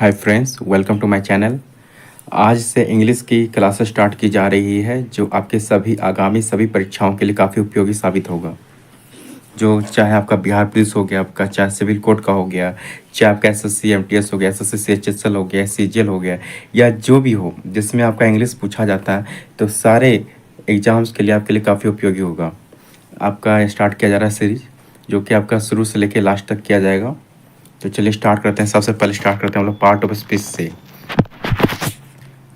Hi friends, welcome to my channel. आज से English की क्लासेस स्टार्ट की जा रही है जो आपके सभी आगामी सभी परीक्षाओं के लिए काफ़ी उपयोगी साबित होगा। जो चाहे आपका बिहार पुलिस हो गया, आपका चाहे सिविल कोर्ट का हो गया, चाहे आपका एसएससी एमटीएस हो गया, एसएससी सीएचएसएल हो गया, सीजीएल हो गया, या जो भी हो जिसमें आपका इंग्लिश पूछा जाता है, तो सारे एग्ज़ाम्स के लिए आपके लिए काफ़ी उपयोगी होगा। आपका स्टार्ट किया जा रहा है सीरीज, जो कि आपका शुरू से लेकर लास्ट तक किया जाएगा। तो चलिए स्टार्ट करते हैं। सबसे पहले स्टार्ट करते हैं हम लोग पार्ट ऑफ स्पीच से।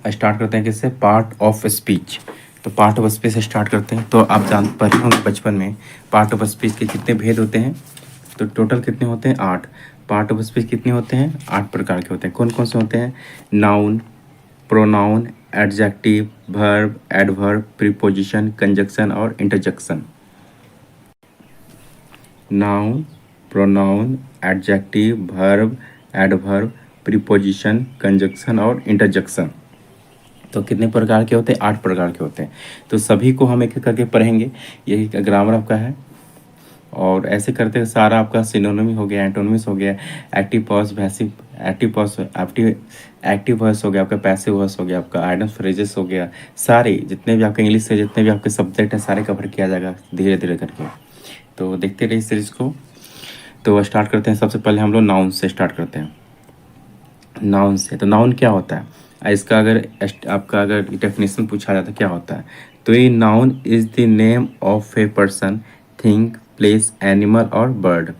स्टार्ट करते हैं किससे? Part of speech. तो पार्ट ऑफ स्पीच से स्टार्ट करते हैं। तो आप जान पढ़े होंगे बचपन में पार्ट ऑफ स्पीच के कितने भेद होते हैं। तो टोटल कितने होते हैं? 8। पार्ट ऑफ स्पीच कितने होते हैं? 8 प्रकार के होते हैं। कौन कौन से होते हैं? Noun, pronoun, adjective, verb, adverb, preposition, conjunction और interjection. Noun, pronoun, adjective, verb, adverb, preposition, conjunction और इंटरजेक्शन। तो कितने प्रकार के होते हैं? 8 प्रकार के होते हैं। तो सभी को हम एक एक करके पढ़ेंगे। यही ग्रामर आपका है। और ऐसे करते सारा आपका सिनोनिम हो गया, एंटोनिम्स हो गया, active pause, passive, active voice हो गया, आपका पैसिव वॉइस हो गया, आपका आइडम फ्रेजेस हो गया। सारे जितने भी आपके इंग्लिश से जितने भी आपके सब्जेक्ट हैं सारे कवर किया जाएगा धीरे धीरे करके। तो देखते रहिए सीरीज को। तो स्टार्ट करते हैं। सबसे पहले हम लोग नाउन से स्टार्ट करते हैं। नाउन से, तो नाउन क्या होता है? इसका अगर आपका अगर डेफिनेशन पूछा जाता है क्या होता है, तो ये noun is the name of a person, thing, place, animal और बर्ड।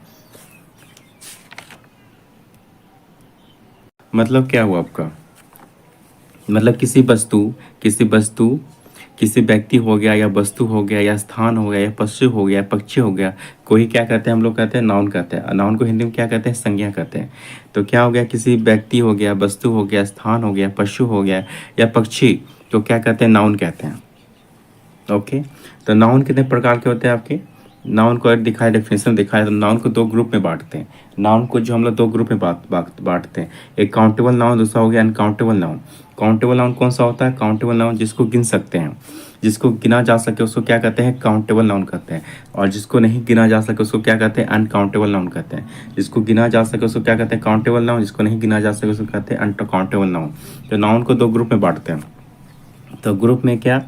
मतलब क्या हुआ आपका? मतलब किसी वस्तु किसी व्यक्ति हो गया या वस्तु हो गया या स्थान हो गया या पशु हो गया पक्षी हो गया, कोई क्या कहते हैं हम लोग कहते हैं नाउन कहते हैं। नाउन को हिंदी में क्या कहते हैं? संज्ञा कहते हैं। तो क्या हो गया? किसी व्यक्ति हो गया, वस्तु हो गया, स्थान हो गया, पशु हो गया या पक्षी, तो क्या कहते हैं? नाउन कहते हैं। ओके। तो नाउन कितने प्रकार के होते हैं आपके? नाउन को अगर दिखाए, डेफिनेशन दिखाए, तो नाउन को 2 ग्रुप में बांटते हैं। नाउन को जो हम लोग 2 ग्रुप में बांटते हैं, एक काउंटेबल नाउन, दूसरा हो गया अनकाउंटेबल नाउन। काउंटेबल नाउन कौन सा होता है? काउंटेबल नाउन जिसको गिन सकते हैं, जिसको गिना जा सके उसको क्या कहते हैं? काउंटेबल नाउन कहते हैं। और जिसको नहीं गिना जा सके उसको क्या कहते हैं? अनकाउंटेबल नाउन कहते हैं। जिसको गिना जा सके उसको क्या कहते हैं? Countable noun. जिसको नहीं गिना जा सके उसको कहते हैं अनकाउंटेबल नाउन। तो नाउन को 2 ग्रुप में बांटते हैं। तो ग्रुप में क्या?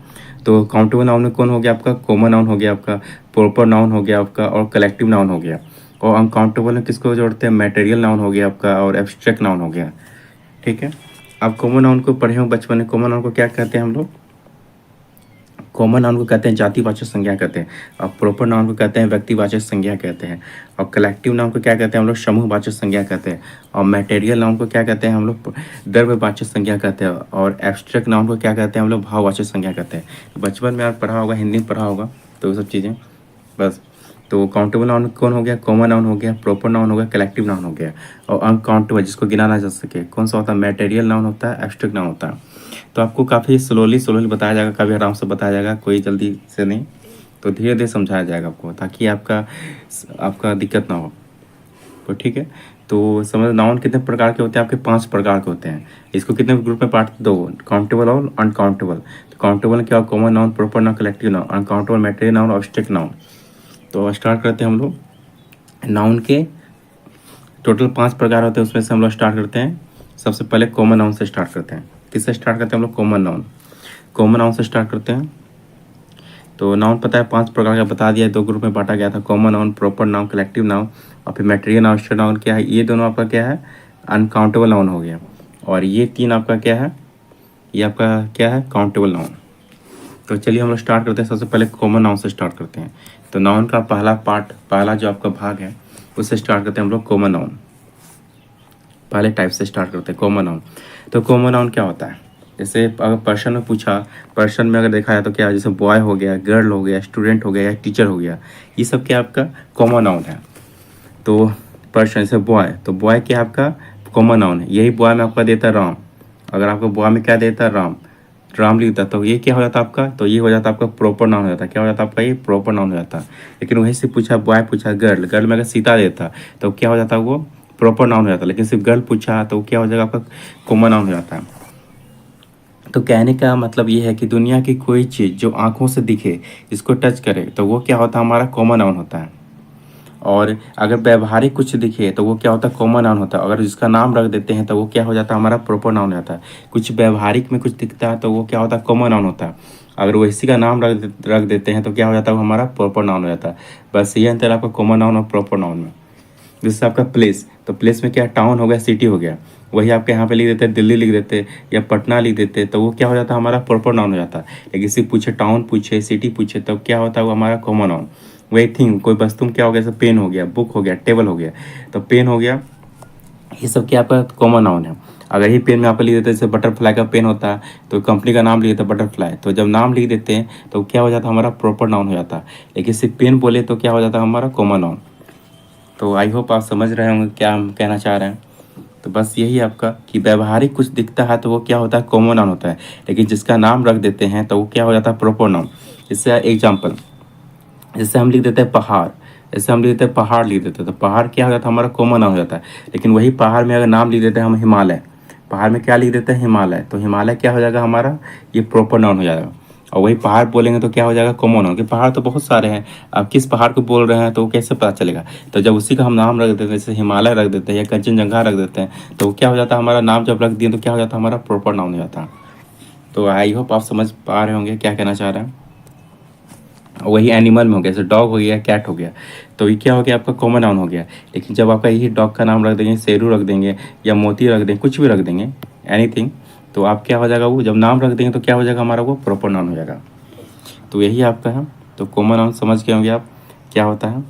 तो काउंटेबल नाउन में कौन हो गया आपका? कॉमन नाउन हो गया आपका, प्रॉपर नाउन हो गया आपका, और कलेक्टिव नाउन हो गया। और अनकाउंटेबल में किसको जोड़ते हैं? मटेरियल नाउन हो गया आपका और एब्स्ट्रैक्ट नाउन हो गया। ठीक है। अब कॉमन नाउन को पढ़े हो बचपन में। कॉमन नाउन को क्या कहते हैं हम लोग? कॉमन नाउन को कहते हैं जातिवाचक संज्ञा कहते हैं। और प्रॉपर नाउन को कहते हैं व्यक्तिवाचक संज्ञा कहते हैं। और कलेक्टिव नाउन को क्या कहते हैं हम लोग? समूहवाचक संज्ञा कहते हैं। और मटेरियल नाउन को क्या कहते हैं हम लोग? द्रव्यवाचक संज्ञा कहते हैं। और एब्स्ट्रैक्ट नाउन को क्या कहते हैं हम लोग? भाववाचक संज्ञा कहते हैं। बचपन में आप पढ़ा होगा, हिंदी में पढ़ा होगा, तो वो सब चीज़ें बस। तो काउंटेबल नाउन कौन हो गया? कॉमन नाउन हो गया, प्रॉपर नाउन हो गया, कलेक्टिव नाउन हो गया। और अनकाउंटेबल जिसको गिना ना जा सके कौन सा होता है? मटेरियल नाउन होता है, एब्स्ट्रैक्ट नाउन होता है। तो आपको काफ़ी स्लोली बताया जाएगा, काफ़ी आराम से बताया जाएगा, कोई जल्दी से नहीं। तो धीरे धीरे समझाया जाएगा आपको, ताकि आपका आपका दिक्कत ना हो। तो ठीक है। तो समझ, नाउन कितने प्रकार के होते हैं आपके? 5 प्रकार के होते हैं। इसको कितने ग्रुप में बांट दो? काउंटेबल और अनकाउंटेबल। तो काउंटेबल क्या? Common noun, proper noun, collective noun. Uncountable material noun, abstract noun. तो स्टार्ट करते हैं हम लोग। नाउन के टोटल 5 प्रकार होते हैं, उसमें से हम लोग स्टार्ट करते हैं। सबसे पहले कॉमन नाउन से स्टार्ट करते हैं। किससे स्टार्ट करते हैं हम लोग? Common noun. कॉमन नाउन से स्टार्ट करते हैं। तो नाउन पता है 5 प्रकार का बता दिया है, 2 ग्रुप में बांटा गया था। Common noun, proper noun, collective noun और फिर मटेरियल नाउन, एब्स्ट्रैक्ट नाउन। क्या है ये दोनों आपका? क्या है? अनकाउंटेबल नाउन हो गया। और ये 3 आपका क्या है? ये आपका क्या है? Countable noun. तो चलिए हम लोग स्टार्ट करते हैं। सबसे पहले कॉमन नाउन से स्टार्ट करते हैं। तो नाउन का पहला पार्ट, पहला जो आपका भाग है, उससे स्टार्ट करते हैं हम लोग कॉमन नाउन। पहले टाइप से स्टार्ट करते हैं कॉमन नाउन। तो कॉमन नाउन क्या होता है? जैसे अगर पर्सन में पूछा, पर्सन में अगर देखा जाए तो क्या? जैसे बॉय हो गया, गर्ल हो गया, स्टूडेंट हो गया या टीचर हो गया, ये सब क्या आपका कॉमन नाउन है। तो पर्सन, जैसे बॉय, तो बॉय क्या आपका कॉमन नाउन है। यही बॉय में आपका देता है राम। अगर आपको बॉय में क्या देता है? राम। राम लिखता है, तो ये क्या हो जाता है आपका? तो ये हो जाता है आपका प्रॉपर नाउन हो जाता है। क्या हो जाता है आपका? ये प्रॉपर नाउन हो जाता है। लेकिन वहीं से पूछा बॉय, पूछा गर्ल, गर्ल में अगर सीता देता तो क्या हो जाता है? वो प्रॉपर नाउन हो जाता है। लेकिन सिर्फ गर्ल पूछा तो क्या हो जाएगा आपका? कॉमन नाउन हो जाता है। तो कहने का मतलब ये है कि दुनिया की कोई चीज़ जो आंखों से दिखे, जिसको टच करे, तो वो क्या होता है? हमारा कॉमन नाउन होता है। और अगर व्यवहारिक कुछ दिखे तो वो क्या होता है, कॉमन नाउन होता है। अगर जिसका नाम रख देते हैं तो वो क्या हो जाता है, हमारा प्रॉपर नाउन हो जाता है। कुछ व्यवहारिक में कुछ दिखता है तो वो क्या होता है, कॉमन नाउन होता है। अगर वो इसी का नाम रख देते हैं तो क्या हो जाता है, वो हमारा प्रॉपर नाउन हो जाता है। बस ये अंतर आपका कॉमन नाउन और प्रॉपर नाउन में। जैसे आपका प्लेस, तो प्लेस में क्या, टाउन हो गया, सिटी हो गया। वही आपके यहाँ पे लिख देते हैं, दिल्ली लिख देते हैं या पटना लिख देते हैं, तो वो क्या हो जाता है, हमारा प्रॉपर नाउन हो जाता है। लेकिन किसी पूछे, टाउन पूछे, सिटी पूछे, तब क्या होता है, वो हमारा कॉमन नाउन। वही थिंग, कोई वस्तु में क्या हो गया, जैसे पेन हो गया, बुक हो गया, टेबल हो गया, तो पेन हो गया, ये सब क्या आपका कॉमन नाउन है। अगर ही पेन में आप लिख देते हैं, जैसे बटरफ्लाई का पेन होता है तो कंपनी का नाम लिख देते हैं बटरफ्लाई, तो जब नाम लिख देते हैं तो क्या हो जाता है, हमारा प्रॉपर नाउन हो जाता है। लेकिन सिर्फ पेन बोले तो क्या हो जाता है, हमारा कॉमन नाउन। तो आई होप आप समझ रहे होंगे क्या हम कहना चाह रहे हैं। तो बस यही आपका कि व्यवहारिक कुछ दिखता है तो वो क्या होता है, कॉमन नाउन होता है। लेकिन जिसका नाम रख देते हैं तो वो क्या हो जाता है, प्रॉपर नाउन। इससे एग्जाम्पल, जैसे हम लिख देते हैं पहाड़, जैसे हम लिख देते हैं पहाड़, लिख देते हैं तो पहाड़ क्या हो जाता है, हमारा कॉमन नाउन हो जाता है। लेकिन वही पहाड़ में अगर नाम लिख देते हैं हम हिमालय, पहाड़ में क्या लिख देते हैं, हिमालय, तो हिमालय क्या हो जाएगा, हमारा ये प्रॉपर नाउन हो जाएगा। और वही पहाड़ बोलेंगे तो क्या हो जाएगा, कॉमन नाउन। कि पहाड़ तो बहुत सारे हैं, आप किस पहाड़ को बोल रहे हैं तो वो कैसे पता चलेगा। तो जब उसी का हम नाम रख देते हैं, जैसे हिमालय रख देते हैं या कंचनजंगा रख देते हैं, तो वो क्या हो जाता है, हमारा नाम जब रख दिए तो क्या हो जाता है, हमारा प्रॉपर नाउन हो जाता है। तो आई होप आप समझ पा रहे होंगे क्या कहना चाह रहे हैं। वही एनिमल में हो गया, जैसे डॉग हो गया, कैट हो गया, तो ये क्या हो गया, आपका कॉमन नाउन हो गया। लेकिन जब आपका यही डॉग का नाम रख देंगे, शेरू रख देंगे या मोती रख देंगे, कुछ भी रख देंगे, एनीथिंग, तो आप क्या हो जाएगा, वो जब नाम रख देंगे तो क्या हो जाएगा, हमारा वो प्रॉपर नाउन हो जाएगा। तो यही आपका है। तो कॉमन नाउन समझ के होंगे आप क्या होता है।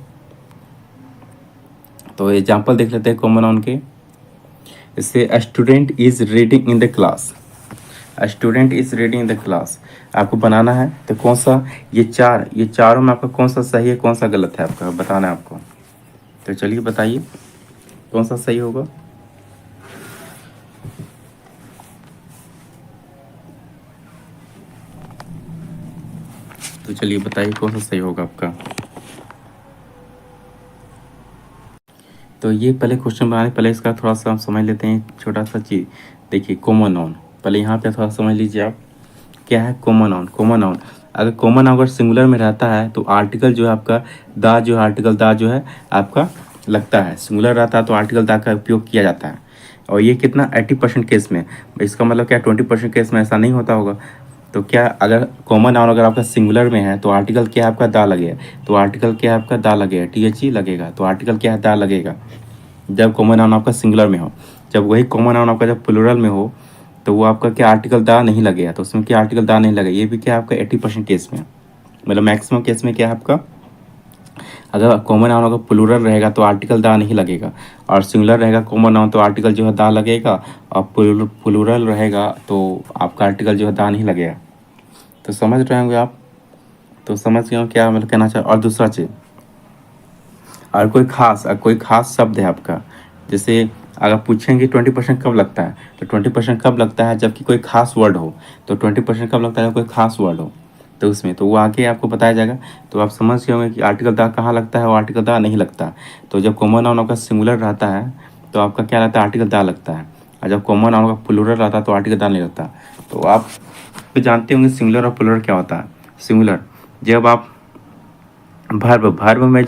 तो एग्जाम्पल देख लेते हैं कॉमन नाउन के। जैसे student is reading in the class, student is reading in the class, आपको बनाना है तो कौन सा, ये चारों में आपका कौन सा सही है, कौन सा गलत है, आपका बताना है आपको। तो चलिए बताइए कौन सा सही होगा। तो चलिए बताइए कौन सा सही होगा आपका। तो ये पहले क्वेश्चन बनाने पहले इसका थोड़ा सा हम समझ लेते हैं, छोटा सा चीज़। देखिए कॉमन नाउन, पहले यहाँ पे थोड़ा समझ लीजिए आप क्या है कॉमन नाउन। कॉमन नाउन, अगर कॉमन नाउन अगर सिंगुलर में रहता है तो आर्टिकल जो है आपका दा, जो है आर्टिकल दा जो है आपका लगता है। सिंगुलर रहता है तो आर्टिकल दा का उपयोग किया जाता है। और ये कितना 80% केस में, इसका मतलब क्या 20% केस में ऐसा नहीं होता होगा। तो क्या अगर कॉमन नाउन अगर आपका सिंगुलर में है तो आर्टिकल क्या है आपका दा लगेगा, तो आर्टिकल क्या है आपका दा लगेगा, THE लगेगा, तो आर्टिकल क्या है दा लगेगा जब कॉमन नाउन आपका सिंगुलर में हो। जब वही कॉमन नाउन आपका जब प्लूरल में हो तो वो आपका क्या आर्टिकल दा नहीं लगेगा, तो उसमें क्या आर्टिकल दा नहीं लगेगा। ये भी क्या आपका 80% केस में, मतलब मैक्सिमम केस में क्या है आपका, अगर कॉमन नाउन अगर प्लूरल रहेगा तो आर्टिकल दा नहीं लगेगा, और सिंगुलर रहेगा कॉमन नाउन तो आर्टिकल जो है दा लगेगा, और प्लूरल रहेगा तो आपका आर्टिकल जो है दा नहीं लगेगा। तो समझ रहे होंगे आप। तो समझ गए हो क्या मतलब कहना चाह। और दूसरा चीज़, और कोई खास शब्द है आपका, जैसे अगर पूछेंगे 20% कब लगता है, तो 20% कब लगता है जबकि कोई खास वर्ड हो। तो 20% कब लगता है जब कोई खास वर्ड हो, तो उसमें तो वो आगे आपको बताया जाएगा। तो आप समझ गए होंगे कि आर्टिकल दा कहाँ लगता है और आर्टिकल दा नहीं लगता। तो जब कॉमन नाउन आपका सिंगुलर रहता है तो आपका क्या रहता है, आर्टिकल दा लगता है। और जब कॉमन नाउन का प्लूरल रहता है तो आर्टिकल दा नहीं लगता। तो आप जानते होंगे सिंगुलर और प्लूरल क्या होता है। सिंगुलर, जब आप भर्ब में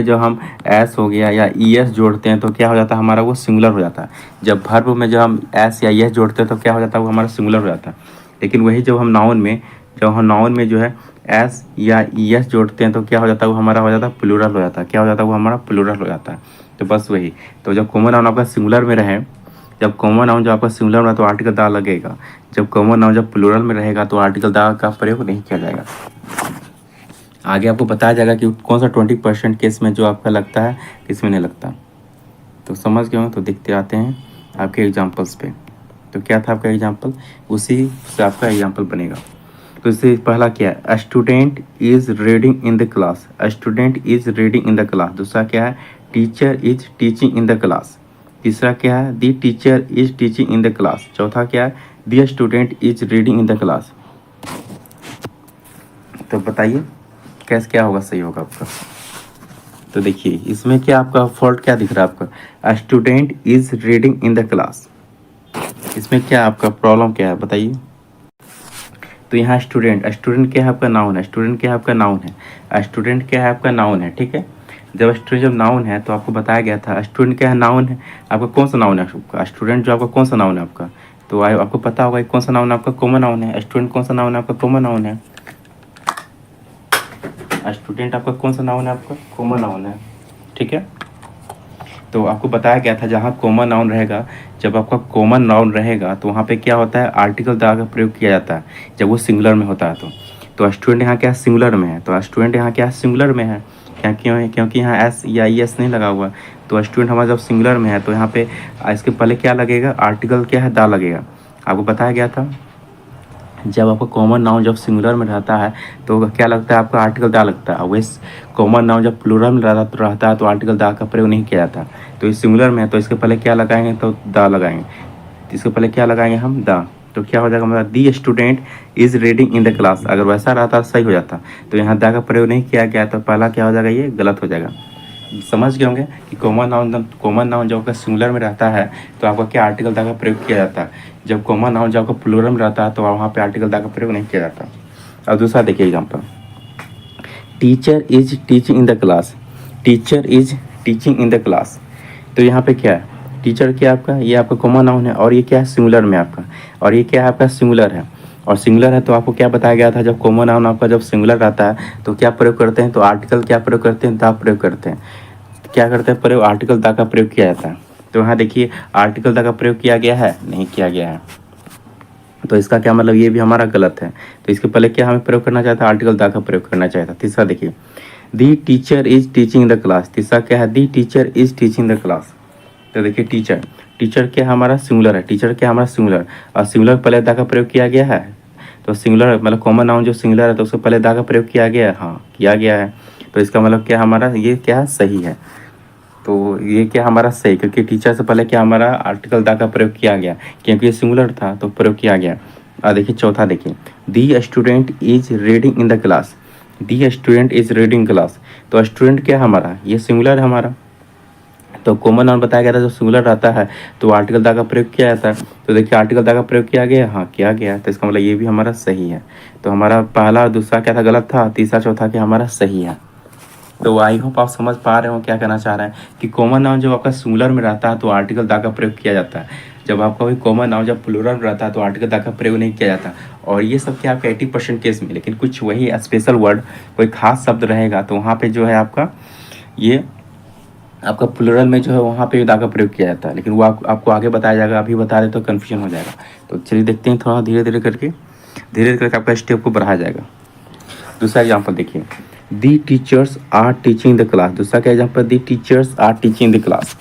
जब हम एस हो गया या ES जोड़ते हैं तो क्या हो जाता है, हमारा वो सिंगुलर हो जाता है। जब भर्ब में जब हम एस या ES जोड़ते हैं तो क्या हो जाता है, वो हमारा सिंगुलर हो जाता है। लेकिन वही जब हम नाउन में जो है एस या ES जोड़ते हैं तो क्या हो जाता है, वो हमारा हो जाता है प्लूरल हो जाता है। क्या हो जाता है, वो हमारा प्लूरल हो जाता है। तो बस वही, तो जब कॉमन नाउन आपका सिंगुलर में रहे, जब कॉमन नाउन जब आपका सिंगुलर में तो आर्टिकल दा लगेगा। जब कॉमन नाउन जब प्लूरल में रहेगा तो आर्टिकल दा का प्रयोग नहीं किया जाएगा। आगे आपको बताया जाएगा कि कौन सा 20% केस में जो आपका लगता है, किसमें नहीं लगता। तो समझ गए हो। तो देखते आते हैं आपके एग्जाम्पल्स पे। तो क्या था आपका एग्जाम्पल, उसी से आपका एग्जाम्पल बनेगा। तो इससे पहला क्या है, student is reading in the class, student is reading in the class. दूसरा क्या है, teacher is teaching in the class. तीसरा क्या है, the teacher is teaching in the class. चौथा क्या है, the student is reading in the class. तो बताइए कैसे क्या होगा, सही होगा आपका। तो देखिए इसमें क्या आपका फॉल्ट क्या दिख रहा है आपका, student is reading in the class. इसमें क्या आपका प्रॉब्लम क्या है बताइए। तो यहाँ स्टूडेंट क्या है आपका नाउन है, स्टूडेंट क्या है आपका नाउन है, स्टूडेंट क्या है आपका नाउन है, ठीक है। जब स्टूडेंट जब नाउन है तो आपको बताया गया था स्टूडेंट क्या है, नाउन है। आपका कौन सा नाउन है आपका, स्टूडेंट जो आपका कौन सा नाउन है आपका, तो आपको पता होगा कि कौन सा नाउन आपका कॉमन नाउन है। स्टूडेंट कौन सा नाउन है आपका, कॉमन नाउन है। स्टूडेंट आपका कौन सा नाउन है आपका, कॉमन नाउन है। ठीक है, तो आपको बताया गया था जहाँ कॉमन नाउन रहेगा, जब आपका कॉमन नाउन रहेगा तो वहाँ पे क्या होता है, आर्टिकल द का प्रयोग किया जाता है जब वो सिंगुलर में होता है। तो स्टूडेंट यहाँ क्या सिंगुलर में है, तो स्टूडेंट यहाँ क्या सिंगुलर में है, क्या क्यों है, क्योंकि यहाँ एस या ई एस नहीं लगा हुआ। तो स्टूडेंट हमारा जब सिंगुलर में है तो यहाँ पे इसके पहले क्या लगेगा, आर्टिकल क्या है, दा लगेगा। आपको बताया गया था जब आपका कॉमन नाउन जब सिंगुलर में रहता है तो क्या लगता है आपका, आर्टिकल दा लगता है। वैसे कॉमन नाउन जब प्लूरल में रहता है तो आर्टिकल दा का प्रयोग नहीं किया जाता। तो ये सिंगुलर में है तो इसके पहले क्या लगाएंगे, तो दा लगाएंगे। तो इसके पहले क्या लगाएंगे हम, दा। तो क्या हो जाएगा, मतलब the student is reading in the class. अगर वैसा रहता सही हो जाता, तो यहाँ दा का प्रयोग नहीं किया गया तो पहला क्या हो जाएगा, ये गलत हो जाएगा। समझ गए होंगे कि कॉमन नाउन जब आपका सिंगुलर में रहता है तो आपका क्या, आर्टिकल दा का प्रयोग किया जाता है। जब कॉमन नाउन जब आपका प्लूरल में रहता है तो वहाँ पे आर्टिकल दा का प्रयोग नहीं किया जाता। अब दूसरा देखिए example, teacher is teaching in the class. Teacher is teaching in the class, तो यहाँ पे क्या है, टीचर क्या आपका, ये आपका कॉमन नाउन है और ये क्या है, सिंगुलर में आपका, और ये क्या है आपका, सिंगुलर है। और सिंगुलर है तो आपको क्या बताया गया था, जब कॉमन नाउन आपका जब सिंगुलर रहता है तो क्या प्रयोग करते हैं, तो आर्टिकल क्या प्रयोग करते हैं, दा प्रयोग करते हैं। क्या करते हैं प्रयोग, आर्टिकल दा का प्रयोग किया जाता है। तो यहाँ देखिए आर्टिकल दा का प्रयोग किया गया है, नहीं किया गया है। तो इसका क्या मतलब, ये भी हमारा गलत है। तो इसके पहले क्या हमें प्रयोग करना चाहता है, आर्टिकल दा का प्रयोग करना चाहता। तीसरा देखिए, the teacher is teaching the class. तीसरा क्या है, the teacher is teaching the class. तो देखिए टीचर, टीचर क्या हमारा सिंगुलर है, टीचर क्या हमारा सिंगुलर, और सिंगुलर पहले दा का प्रयोग किया गया है। तो सिंगुलर मतलब कॉमन नाउन जो सिंगुलर है तो उसको पहले दा का प्रयोग किया गया है, हाँ किया गया है। तो इसका मतलब क्या हमारा, ये क्या है, सही है। तो ये क्या हमारा सही, क्योंकि टीचर से पहले क्या हमारा आर्टिकल दा का प्रयोग किया गया, क्योंकि ये सिंगुलर था तो प्रयोग किया गया। और देखिए चौथा देखिए, the student is reading in the class. The student is reading class, तो स्टूडेंट क्या हमारा, ये सिंगुलर है हमारा। तो कॉमन नाउन बताया गया था जो सिंगुलर रहता है तो आर्टिकल दा का प्रयोग किया जाता है। तो देखिए आर्टिकल दा का प्रयोग किया गया, हाँ किया गया, तो इसका मतलब ये भी हमारा सही है। तो हमारा पहला और दूसरा क्या था, गलत था, तीसरा चौथा क्या हमारा सही है। तो आई होप आप समझ पा रहे हो क्या कहना चाह रहे हैं कि कॉमन नाउन जब आपका सिंगुलर में रहता है तो आर्टिकल दा का प्रयोग किया जाता है। जब आपका कोई कॉमन नाउन जब प्लूरल में रहता है तो आर्टिकल दा का प्रयोग नहीं किया जाता। और ये सब क्या आपका 80% केस में, लेकिन कुछ वही स्पेशल वर्ड, कोई खास शब्द रहेगा तो वहाँ पे जो है आपका ये आपका प्लूरल में जो है वहाँ पे दा का प्रयोग किया जाता है, लेकिन वो आपको आगे बताया जाएगा, अभी बता दे तो कन्फ्यूजन हो जाएगा। तो चलिए देखते हैं, थोड़ा धीरे धीरे करके आपका स्टेप को बढ़ाया जाएगा। दूसरा एग्जाम्पल देखिए, the teachers are teaching the class. दूसरा क्या example, the teachers are teaching the class.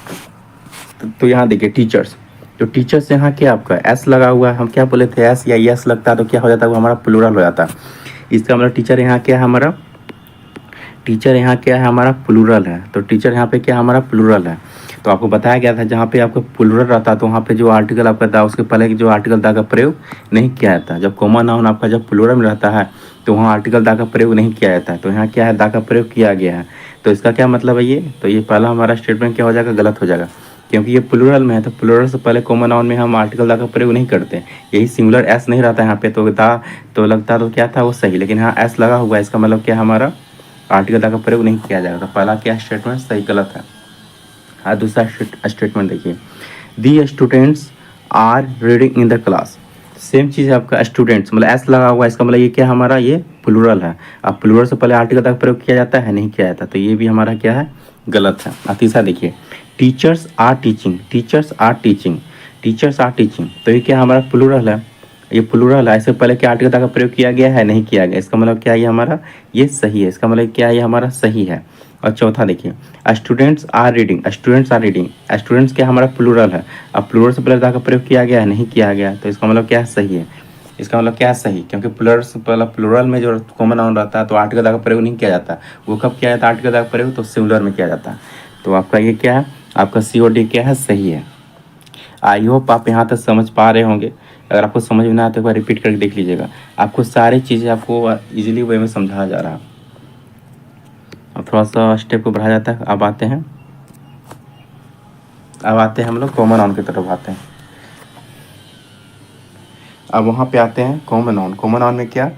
तो यहाँ देखिए टीचर्स, तो टीचर्स यहाँ क्या आपका एस लगा हुआ है। हम क्या बोले थे, एस या यस लगता है तो क्या हो जाता है, वो हमारा प्लूरल हो जाता है। इसका मतलब टीचर यहाँ क्या है हमारा, टीचर यहाँ क्या है हमारा प्लूरल है। तो टीचर यहाँ पे क्या हमारा प्लूरल है। तो आपको बताया गया था जहाँ पे आपका प्लूरल रहता है तो वहाँ पे जो आर्टिकल आपका था उसके पहले जो आर्टिकल दा का प्रयोग नहीं किया जाता। जब कॉमन नाउन आपका जब प्लूरल में रहता है तो वहाँ आर्टिकल दा का प्रयोग नहीं किया जाता है। तो यहाँ क्या है, दा का प्रयोग किया गया है। तो इसका क्या मतलब है ये, तो ये पहला हमारा स्टेटमेंट क्या हो जाएगा, गलत हो जाएगा, क्योंकि ये प्लूरल में है। तो प्लूरल से पहले कॉमन नाउन में हम आर्टिकल दा का प्रयोग नहीं करते। यही सिंगुलर एस नहीं रहता यहाँ पे, तो दा तो लगता तो क्या था वो सही, लेकिन यहाँ एस लगा हुआ है, इसका मतलब क्या हमारा आर्टिकल दा का प्रयोग नहीं किया जाएगा। तो पहला क्या स्टेटमेंट सही गलत है। हाँ दूसरा स्टेटमेंट देखिए, the students are reading in the class. Same चीज़ है आपका, स्टूडेंट्स मतलब एस लगा हुआ है, इसका मतलब ये क्या हमारा, ये प्लूरल है। अब प्लूरल से पहले आर्टिकल दा का प्रयोग किया जाता है, नहीं किया जाता, तो ये भी हमारा क्या है, गलत है। और तीसरा देखिए, teachers are teaching. Teachers are teaching, teachers are teaching, तो ये क्या हमारा प्लूरल है, ये प्लूरल है। इससे पहले क्या आर्टिकल का प्रयोग किया गया है, नहीं किया गया, इसका मतलब क्या है, ये हमारा ये सही है। इसका मतलब क्या है, ये हमारा सही है। और चौथा देखिए, students are reading. Students are reading, students क्या हमारा प्लूरल है। अब प्लूरल से पहले दा का प्रयोग किया गया है, नहीं किया गया, तो इसका मतलब क्या है, सही है। इसका मतलब क्या है, सही, क्योंकि प्लूरल से पहले प्लूरल में जो कॉमन नाउन रहता है तो आर्टिकल दा का प्रयोग नहीं किया जाता। वो कब किया जाता है आर्टिकल दा का प्रयोग, तो सिंगुलर में किया जाता है। तो आपका ये क्या है, आपका सी और डी क्या है, सही है। आई होप आप यहाँ तक समझ पा रहे होंगे। अगर आपको समझ में ना आए तो एक बार रिपीट करके देख लीजिएगा। आपको सारी चीज़ें आपको इजीली वे में समझाया जा रहा है। अब थोड़ा सा स्टेप को बढ़ाया जाता है। अब आते हैं हम लोग कॉमन नाउन की तरफ आते हैं। अब वहाँ पे आते हैं कॉमन नाउन। कॉमन नाउन में क्या,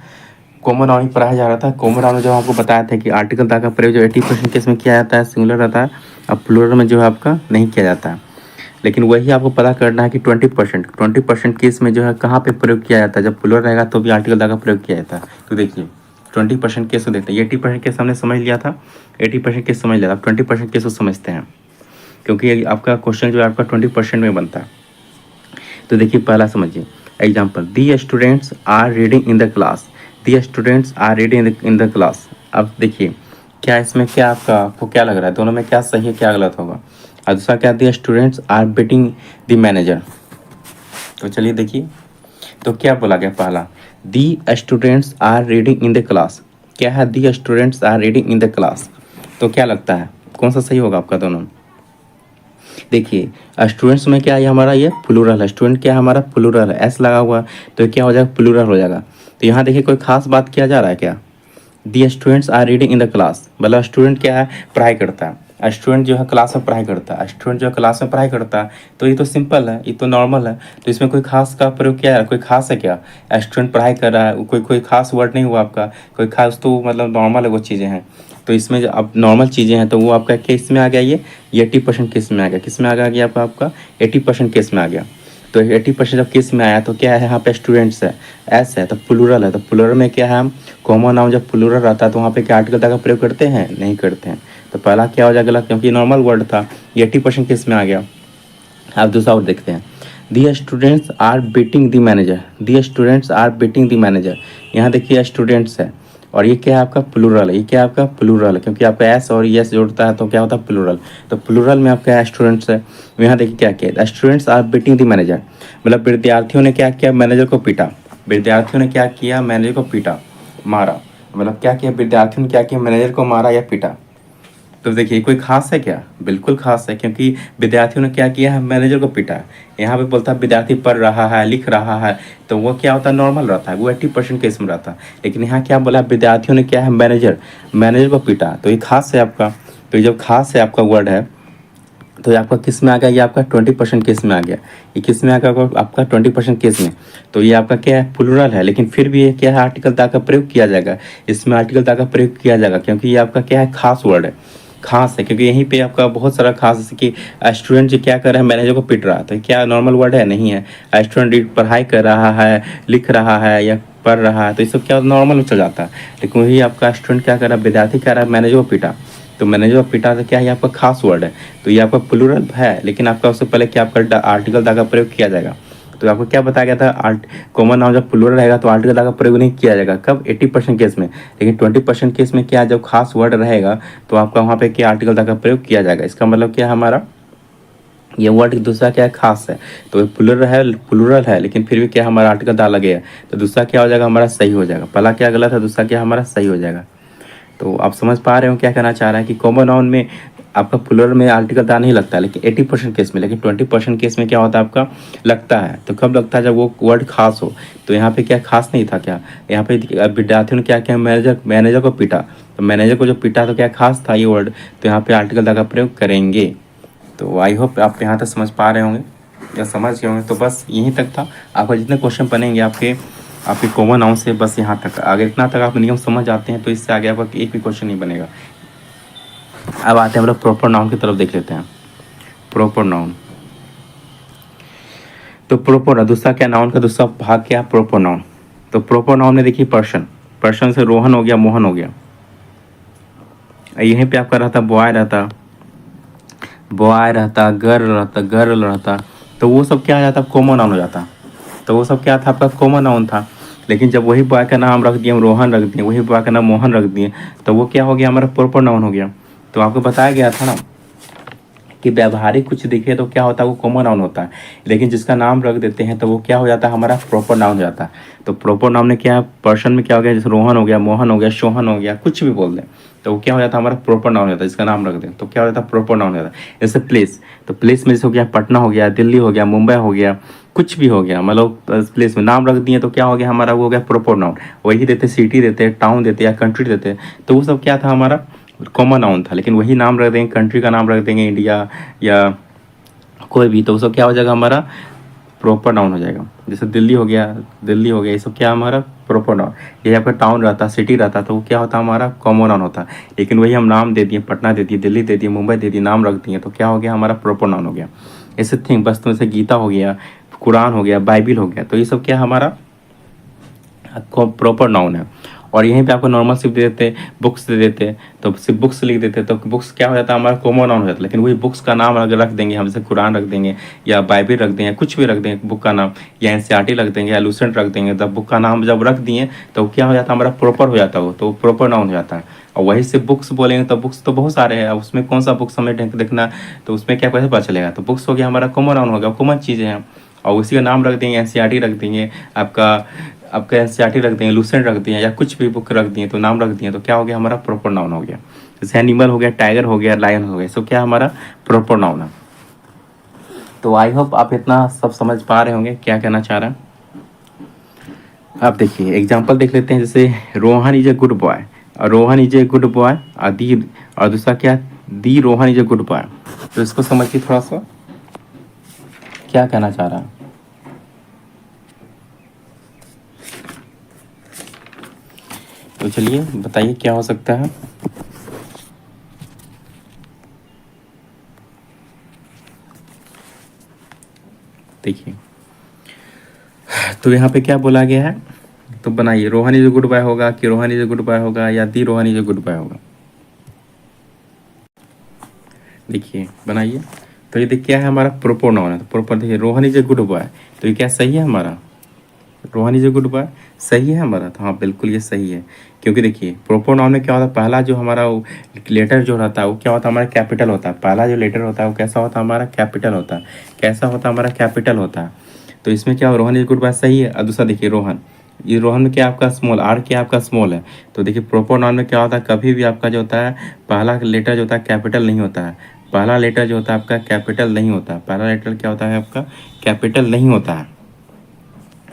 कॉमन नाउन ही पढ़ाया जा रहा था। कॉमन नाउन में जब आपको बताया था कि आर्टिकल दा का प्रयोग जो 80% केस में किया जाता है सिंगुलर रहता है, और प्लूरल में जो है आपका नहीं किया जाता है। लेकिन वही आपको पता करना है कि 20% केस में जो है कहाँ पे प्रयोग किया जाता है। जब प्लूरल रहेगा तो भी आर्टिकल दा का प्रयोग किया जाता है। तो देखिए 20% केस को देखते हैं। 80% केस हमने समझ लिया था, 80% केस समझ लिया था, 20% केस को समझते हैं, क्योंकि ये आपका क्वेश्चन जो है आपका 20% में बनता है। तो देखिए पहला समझिए example, the students are reading in the class, the students are reading in the class. अब देखिए क्या इसमें क्या आपको क्या लग रहा है, दोनों में क्या सही है क्या गलत होगा। और दूसरा क्या, the students are beating the manager. तो चलिए देखिए, तो क्या बोला गया पहला, the students are reading in the class, क्या है, the students are reading in the class. तो क्या लगता है कौन सा सही होगा आपका दोनों। देखिए स्टूडेंट्स में क्या है हमारा, ये प्लूरल है, स्टूडेंट क्या है हमारा प्लूरल है, एस लगा हुआ तो क्या हो जाएगा प्लूरल हो जाएगा। तो यहाँ देखिए कोई खास बात किया जा रहा है क्या, the students are reading in the class, मतलब स्टूडेंट क्या है पढ़ाई करता है, स्टूडेंट जो है क्लास में पढ़ाई करता है, स्टूडेंट जो है क्लास में पढ़ाई करता है। तो ये तो सिंपल है, ये तो नॉर्मल है। तो इसमें कोई खास का प्रयोग किया है, कोई खास है क्या, स्टूडेंट पढ़ाई कर रहा है, कोई खास वर्ड नहीं हुआ आपका, कोई खास, तो मतलब नॉर्मल है वो चीज़ें हैं। तो इसमें जो अब नॉर्मल चीज़ें हैं तो वो आपका किस में आ गया, ये 80% केस में आ गया, किस में आ गया आपका 80% केस में आ गया। तो 80% जब केस में आया तो क्या है यहाँ पे स्टूडेंट्स है, एस है, तो प्लूरल है, तो प्लूरल में क्या है, हम कॉमन नाउन जब प्लूरल रहता है तो वहाँ पे क्या आर्टिकल का प्रयोग करते हैं, नहीं करते हैं। तो पहला क्या हो जाएगा गलत, क्योंकि नॉर्मल वर्ड था, ये 80% केस में आ गया। अब दूसरा और देखते हैं, the students are beating the manager, the students are beating the manager. यहाँ देखिए स्टूडेंट्स है और ये क्या है आपका प्लूरल है, ये क्या है आपका प्लूरल है, क्योंकि आपका एस और यस जोड़ता है तो क्या होता है प्लूरल। तो प्लूरल में आपका स्टूडेंट्स है। यहाँ देखिए क्या किया, students are beating the manager, मतलब विद्यार्थियों ने क्या किया, मैनेजर को पीटा, विद्यार्थियों ने क्या किया, मैनेजर को पीटा, मारा, मतलब क्या किया, विद्यार्थियों ने क्या किया, मैनेजर को मारा या पीटा। तो देखिए कोई खास है क्या, बिल्कुल खास है, क्योंकि विद्यार्थियों ने क्या किया है, मैनेजर को पीटा है। यहाँ पे बोलता है विद्यार्थी पढ़ रहा है, लिख रहा है, तो वो क्या होता है नॉर्मल रहता है, वो 80% केस में रहता है। लेकिन यहाँ क्या बोला, विद्यार्थियों ने क्या है, मैनेजर को पीटा, तो ये खास है आपका। तो ये जब खास है आपका वर्ड है तो ये आपका किस में आ गया, ये आपका 20% केस में आ गया। ये किस में आ गया आपका 20% केस में। तो ये आपका क्या है प्लूरल है, लेकिन फिर भी ये क्या है आर्टिकल दा का प्रयोग किया जाएगा, इसमें आर्टिकल दा का प्रयोग किया जाएगा, क्योंकि ये आपका क्या है खास वर्ड है, खास है, क्योंकि यहीं पे आपका बहुत सारा खास, जैसे कि स्टूडेंट जो क्या कर रहा है, मैनेजर को पीट रहा है, तो क्या नॉर्मल वर्ड है, नहीं है। स्टूडेंट पढ़ाई कर रहा है, लिख रहा है या पढ़ रहा है, तो ये सब क्या नॉर्मल में चल जाता है। लेकिन वही आपका स्टूडेंट क्या कर रहा है, विद्यार्थी कह रहा है मैनेजर को पीटा, तो मैनेजर को पीटा तो क्या है आपका खास वर्ड है, तो ये आपका प्लूरल है, लेकिन आपका उससे पहले क्या आपका आर्टिकल दा का प्रयोग किया जाएगा। तो आपको क्या बताया गया था, कॉमन नाउन जब प्लूरल रहेगा तो आर्टिकल का प्रयोग नहीं किया जाएगा, कब 80% केस में। लेकिन 20% केस में क्या, जब खास वर्ड रहेगा तो आपका वहाँ पे क्या आर्टिकल का प्रयोग किया जाएगा। इसका मतलब क्या हमारा, ये वर्ड दूसरा क्या है खास है, तो प्लूरल है, लेकिन फिर भी क्या हमारा आर्टिकल दा लगेगा, तो दूसरा क्या हो जाएगा हमारा सही हो जाएगा। पहला क्या गलत है, दूसरा क्या हमारा सही हो जाएगा। तो आप समझ पा रहे हो क्या कहना चाह रहा है कि कॉमन नाउन में आपका प्लूरल में आर्टिकल दा नहीं लगता है, लेकिन 80% केस में, लेकिन 20% केस में क्या होता है आपका लगता है। तो कब लगता है, जब वो वर्ड खास हो। तो यहाँ पे क्या खास नहीं था क्या, यहाँ पे विद्यार्थियों ने क्या किया, मैनेजर को पीटा, तो मैनेजर को जो पीटा तो क्या खास था ये वर्ड, तो यहाँ पे आर्टिकल दा का प्रयोग करेंगे। तो आई होप आप यहाँ तक समझ पा रहे होंगे या समझ गए होंगे। तो बस यहीं तक था, आपका जितने क्वेश्चन बनेंगे आपके कॉमन नाउन से बस यहाँ तक, अगर इतना तक आप नियम समझ जाते हैं तो इससे आगे आपका एक भी क्वेश्चन नहीं बनेगा। अब आते हैं हम लोग प्रॉपर नाउन की तरफ, देख लेते हैं प्रॉपर नाउन। तो प्रॉपर दूसरा क्या, नाउन का दूसरा भाग क्या, प्रॉपर नाउन। तो प्रॉपर नाउन में देखिए पर्सन से रोहन हो गया, मोहन हो गया, यहीं पे आपका रहता बॉय रहता, गर्ल रहता, तो वो सब क्या आ जाता, कॉमन नाउन हो जाता। तो वो सब क्या था आपका कॉमन नाउन था। लेकिन जब वही बॉय का नाम रख दिए हम रोहन रख दिए, वही बॉय का नाम मोहन रख दिए, तो वो क्या हो गया हमारा प्रॉपर नाउन हो गया। तो आपको बताया गया था ना कि व्यावहारिक कुछ दिखे तो क्या होता है वो कॉमन नाउन होता है, लेकिन जिसका नाम रख देते हैं तो वो क्या हो जाता है हमारा प्रॉपर नाउन हो जाता है। तो प्रॉपर नाउन में क्या पर्सन में क्या हो गया, जैसे रोहन हो गया, मोहन हो गया, सोहन हो गया, कुछ भी बोल दें तो वो क्या हो जाता है हमारा प्रॉपर नाउन हो जाता है, जिसका नाम रख दें तो क्या हो जाता है प्रॉपर नाउन हो जाता है। जैसे प्लेस, तो प्लेस में जैसे हो गया पटना हो गया, दिल्ली हो गया, मुंबई हो गया, कुछ भी हो गया, मतलब प्लेस में नाम रख दिए तो क्या हो गया हमारा वो हो गया प्रॉपर नाउन। वही देते सिटी देते, टाउन देते या कंट्री देते, तो वो सब क्या था हमारा कॉमन नाउन था। लेकिन वही नाम रख देंगे, कंट्री का नाम रख देंगे इंडिया या कोई भी, तो वो सब क्या हो जाएगा हमारा प्रॉपर नाउन हो जाएगा। जैसे दिल्ली हो गया, दिल्ली हो गया, ये सब क्या हमारा प्रॉपर नाउन। ये आपका टाउन रहता, सिटी रहता, तो वो क्या होता हमारा कॉमन नाउन होता। लेकिन वही हम नाम दे दिए, पटना दे दिए, दिल्ली दे दिए, मुंबई दे दिए, नाम रख दिए, तो क्या हो गया हमारा प्रॉपर नाउन हो गया। ऐसे थिंग बस, तो जैसे गीता हो गया, कुरान हो गया, बाइबिल हो गया, तो ये सब क्या हमारा प्रॉपर नाउन है। और यहीं पे आपको नॉर्मल सिर्फ दे देते, बुक्स दे देते, तो सिर्फ बुक्स लिख देते, तो बुक्स क्या हो जाता है हमारा कॉमन नाउन हो जाता है। लेकिन वही बुक्स का नाम अगर रख देंगे हम, जैसे कुरान रख देंगे या बाइबिल रख देंगे, कुछ भी रख देंगे बुक का नाम, या एनसीईआरटी रख देंगे या लूसेंट रख देंगे, तब बुक का नाम जब रख दिए तो क्या हो जाता है हमारा प्रॉपर हो जाता है, वो तो प्रॉपर नाउन हो जाता है। और वही से बुक्स बोलेंगे तो बुक्स तो बहुत सारे हैं, उसमें कौन सा बुक्स हमें देखना है, तो उसमें क्या कैसे पता चलेगा। तो बुक्स हो गया हमारा कॉमन नाउन हो गया, कॉमन चीज़ें हैं। और उसी का नाम रख देंगे, एनसीईआरटी रख देंगे, आपका आपका एनसीईआरटी रख देंगे, लूसेंट रख दिए, या कुछ भी बुक रख दिए, तो नाम रख दिए, तो क्या हो गया हमारा प्रॉपर नाउन हो गया। जैसे एनिमल हो गया, टाइगर हो गया, लायन हो गया, सब क्या हमारा प्रॉपर नाउन है। तो आई होप आप इतना सब समझ पा रहे होंगे क्या कहना चाह रहा है। आप देखिए एग्जाम्पल देख लेते हैं, जैसे Rohan is a good boy, और Rohan is a good boy, और दूसरा क्या, the Rohan is a good boy. तो इसको समझिए थोड़ा सा क्या कहना चाह रहा है। तो चलिए बताइए क्या हो सकता है। देखिए तो यहाँ पे क्या बोला गया है, तो बनाइए Rohan is a good boy होगा कि Rohan is a good boy होगा या the Rohan is a good boy होगा। देखिए बनाइए। तो ये देखिए क्या है हमारा प्रोपर नाउन है, तो प्रोपर देखिए Rohan is a good boy, तो ये क्या सही है हमारा, Rohan is a good boy सही है हमारा। तो हाँ बिल्कुल ये सही है, क्योंकि देखिए प्रोपर नाउन में क्या होता है, पहला जो हमारा लेटर जो रहता है वो क्या होता है हमारा कैपिटल होता है। पहला जो लेटर होता है वो कैसा होता है हमारा कैपिटल होता है। कैसा होता है हमारा कैपिटल होता है। तो इसमें क्या रोहन इज गुड बॉय सही है। और दूसरा देखिए रोहन, ये रोहन में क्या आपका स्मॉल, आर क्या आपका स्मॉल है। तो देखिए प्रोपर नाउन में क्या होता है, कभी भी आपका जो होता है पहला लेटर जो होता है कैपिटल नहीं होता है। पहला लेटर जो होता है आपका कैपिटल नहीं होता। पहला लेटर क्या होता है आपका कैपिटल नहीं होता है।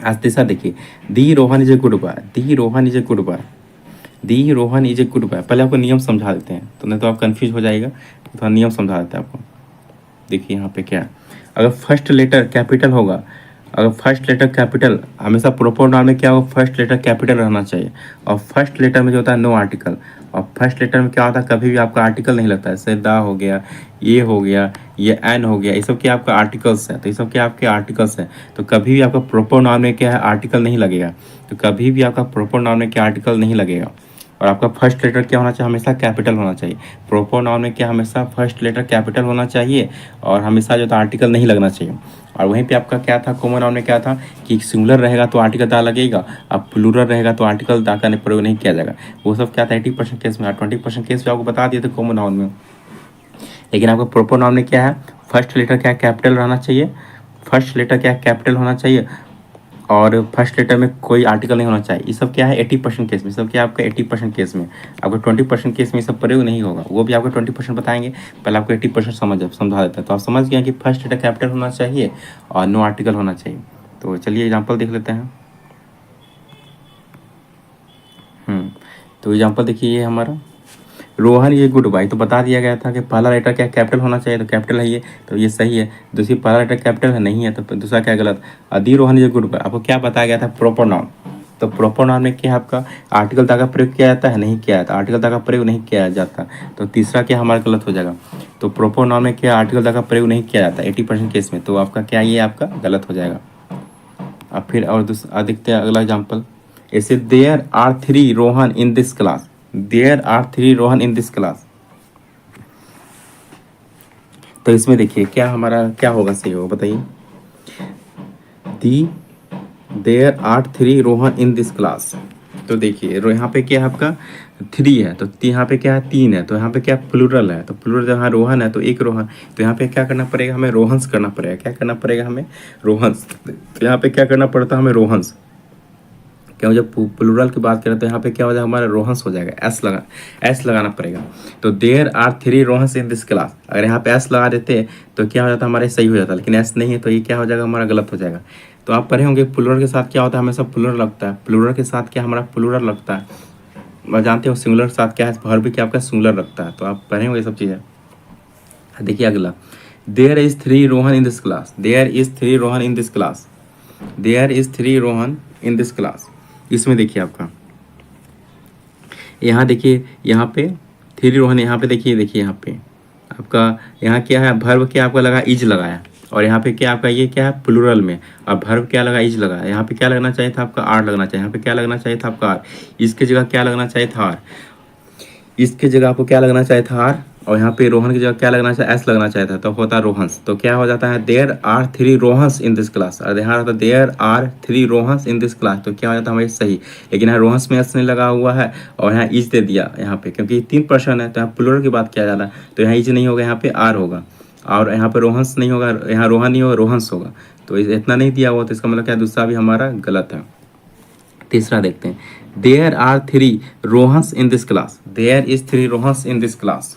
आज तीसरा देखिए, the Rohan is a good boy, the Rohan is a good boy, the Rohan is a good boy. पहले आपको नियम समझा देते हैं, तो नहीं तो आप कंफ्यूज हो जाएगा, तो थोड़ा नियम समझा देते हैं आपको। देखिए यहाँ पे क्या है, अगर फर्स्ट लेटर कैपिटल होगा, अगर फर्स्ट लेटर कैपिटल, हमेशा प्रोपर नाउन में क्या होगा फर्स्ट लेटर कैपिटल रहना चाहिए। और फर्स्ट लेटर में जो होता है नो आर्टिकल। और फर्स्ट लेटर में क्या होता है कभी भी आपका आर्टिकल नहीं लगता है। जैसे दा हो गया, ये हो गया, ये एन हो गया, ये सब क्या आपका आर्टिकल्स है। तो ये सब क्या आपके आर्टिकल्स है। तो कभी भी आपका प्रोपर नाउन में क्या है आर्टिकल नहीं लगेगा। तो कभी भी आपका प्रोपर नाउन में क्या आर्टिकल नहीं लगेगा। और आपका फर्स्ट लेटर क्या होना चाहिए, हमेशा कैपिटल होना चाहिए। प्रोपर नाउन में क्या हमेशा फर्स्ट लेटर कैपिटल होना चाहिए, और हमेशा जो था आर्टिकल नहीं लगना चाहिए। और वहीं पे आपका क्या था कॉमन नाउन में क्या था कि सिंगुलर रहेगा तो आर्टिकल दा लगेगा, अब प्लूरल रहेगा तो आर्टिकल दा का प्रयोग नहीं किया जाएगा। वो सब क्या था 80% केस में, 20% केस में आपको बता दिए थे कॉमन नाउन में। लेकिन आपको प्रोपर नाउन में क्या है फर्स्ट लेटर क्या कैपिटल रहना चाहिए, फर्स्ट लेटर क्या कैपिटल होना चाहिए, और फर्स्ट लेटर में कोई आर्टिकल नहीं होना चाहिए। ये सब क्या है 80% केस में, सब क्या आपका 80% केस में। आपको 20% केस में ये सब प्रयोग नहीं होगा, वो भी आपको 20% बताएंगे। पहले आपको 80% समझा देता है। तो आप समझ गए कि फर्स्ट लेटर कैपिटल होना चाहिए और नो आर्टिकल होना चाहिए। तो चलिए एग्जाम्पल देख लेते हैं। तो एग्जाम्पल देखिए ये हमारा रोहन ये गुड बॉय, तो बता दिया गया था कि पहला लेटर क्या कैपिटल होना चाहिए, तो कैपिटल है ये, तो ये सही है। दूसरी पहला लेटर कैपिटल है नहीं है, तो दूसरा क्या गलत। अदी रोहन ये गुड बॉय, आपको क्या बताया गया था प्रॉपर नाउन। तो प्रॉपर नाउन में क्या आपका आर्टिकल दा का प्रयोग किया जाता है, नहीं किया जाता, आर्टिकल दा का प्रयोग नहीं किया जाता। तो तीसरा क्या हमारा गलत हो जाएगा। तो प्रॉपर नाउन में क्या आर्टिकल दा का प्रयोग नहीं किया जाता 80% केस में, तो आपका क्या ये आपका गलत हो जाएगा। अब फिर और दूसरा देखते हैं अगला एग्जाम्पल। ऐसे there are 3 Rohan in this class, there are 3 Rohan in this class. तो इसमें देखिए क्या हमारा क्या होगा सही होगा बताइए। The there are 3 Rohan in this class. तो देखिए यहाँ पे क्या है आपका 3 है, तो यहाँ पे क्या है 3 है, तो यहाँ पे क्या प्लूरल है, तो प्लूरल जहाँ रोहन है तो एक रोहन। तो यहाँ पे क्या करना पड़ेगा हमें रोहंस करना पड़ेगा। क्या करना पड़ेगा हमें रोहंस। तो यहाँ पे क्या करना पड़ता है हमें रोहंस। क्या जब प्लूरल की बात करें तो यहाँ पे क्या हो जाएगा हमारा रोहंस हो जाएगा, एस लगाना पड़ेगा। तो there are 3 Rohans in this class, अगर यहाँ पे एस लगा देते तो क्या हो जाता हमारे सही हो जाता, लेकिन एस नहीं है तो ये क्या हो जाएगा हमारा गलत हो जाएगा। तो आप पढ़े होंगे प्लूरल के साथ क्या होता है हमेशा प्लूरल लगता है, प्लूरल के साथ क्या हमारा प्लूरल लगता है। और जानते हो सिंगुलर के साथ क्या है वर्ब भी क्या आपका सिंगुलर लगता है। तो आप पढ़े होंगे ये सब चीज़ें। देखिए अगला, there is 3 Rohan in this class, there is 3 Rohan in this class, there is 3 Rohan in this class. इसमें देखिए आपका, यहाँ देखिए, यहाँ पे 3 रोहन, यहाँ पे देखिए, देखिए यहाँ पे आपका, यहाँ क्या है, भर्व क्या आपका लगा, इज लगाया, और यहाँ पे क्या आपका, ये क्या है प्लूरल में, और भर्व क्या लगा, इज लगाया। यहाँ पे क्या लगना चाहिए था आपका, आर लगना चाहिए। यहाँ पे क्या लगना चाहिए था आपका, आर। इसकी जगह क्या लगना चाहिए था, आर। इसकी जगह आपको क्या लगना चाहिए था, आर। और यहाँ पे रोहन की जगह क्या लगना चाहिए, एस लगना चाहिए था, तो होता रोहंस। तो क्या हो जाता है, there are 3 Rohans in this class, और यहाँ रहता there are 3 Rohans in this class, तो क्या हो जाता है हमारे सही। लेकिन यहाँ रोहंस में एस नहीं लगा हुआ है, और यहाँ इज दे दिया यहाँ पे, क्योंकि 3 पर्सन है तो यहाँ प्लूरल की बात किया जा रहा है, तो यहाँ इज नहीं होगा, यहाँ पे आर होगा, और यहाँ पे रोहंस नहीं होगा, यहाँ रोहन नहीं होगा, रोहंस होगा। तो इतना नहीं दिया हुआ, तो इसका मतलब क्या, दूसरा भी हमारा गलत है। तीसरा देखते हैं, there are 3 Rohans in this class, there is 3 Rohans in this class,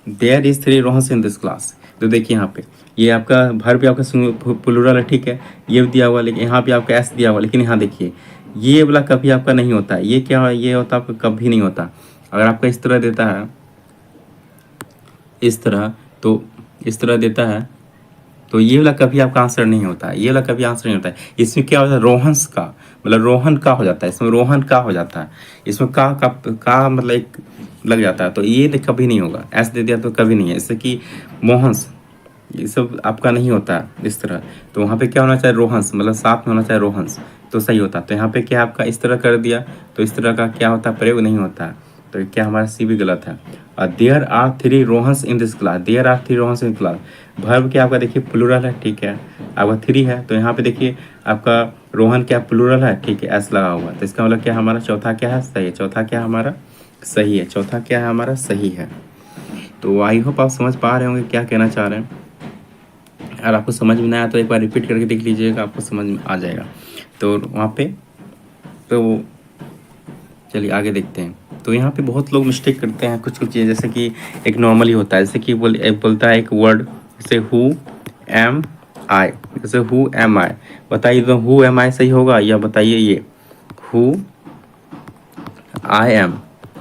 there is 3 Rohans in this class. तो देखिए यहाँ पे ये आपका भर भी आपका प्लूरल है, ठीक है, ये भी दिया हुआ, लेकिन यहाँ पे आपका एस दिया हुआ, लेकिन यहाँ देखिए ये वाला कभी आपका नहीं होता है, ये क्या है, ये होता आपका कभी नहीं होता। अगर आपका इस तरह देता है, इस तरह, तो इस तरह देता है, तो ये वाला कभी आपका आंसर नहीं होता है, ये वाला कभी आंसर नहीं होता है। इसमें क्या होता है, रोहंस का मतलब रोहन का हो जाता है, इसमें रोहन का हो जाता है, इसमें का मतलब एक लग जाता है, तो ये कभी नहीं होगा। एस दे दिया तो कभी नहीं है, जैसे कि मोहंस, ये सब आपका नहीं होता है इस तरह। तो वहाँ पे क्या होना चाहिए, रोहंस, मतलब साथ में होना चाहिए रोहंस, तो सही होता। तो यहाँ पे क्या आपका इस तरह कर दिया, तो इस तरह का क्या होता है, प्रयोग नहीं होता है, तो क्या हमारा सी भी गलत है। और there are 3 Rohans in this class, there are 3 Rohans in class. Verb क्या आपका देखिए प्लूरल है, ठीक है, आपका 3 है, तो यहाँ पे देखिए आपका रोहन क्या प्लूरल है, ठीक है, एस लगा हुआ, तो इसका मतलब क्या हमारा चौथा क्या है, सही है, चौथा क्या हमारा सही है, चौथा क्या है हमारा सही है। तो आई होप आप समझ पा रहे होंगे क्या कहना चाह रहे हैं। अगर आपको समझ में ना आया तो एक बार रिपीट करके देख लीजिएगा, आपको समझ में आ जाएगा। तो वहाँ पे तो चलिए आगे देखते हैं। तो यहाँ पे बहुत लोग मिस्टेक करते हैं कुछ कुछ चीज़ें, जैसे कि एक नॉर्मली होता है, जैसे कि बोलता है एक वर्ड, जैसे हु एम आई, जैसे हु एम आई, बताइए तो हु एम आई सही होगा, या बताइए ये who I am,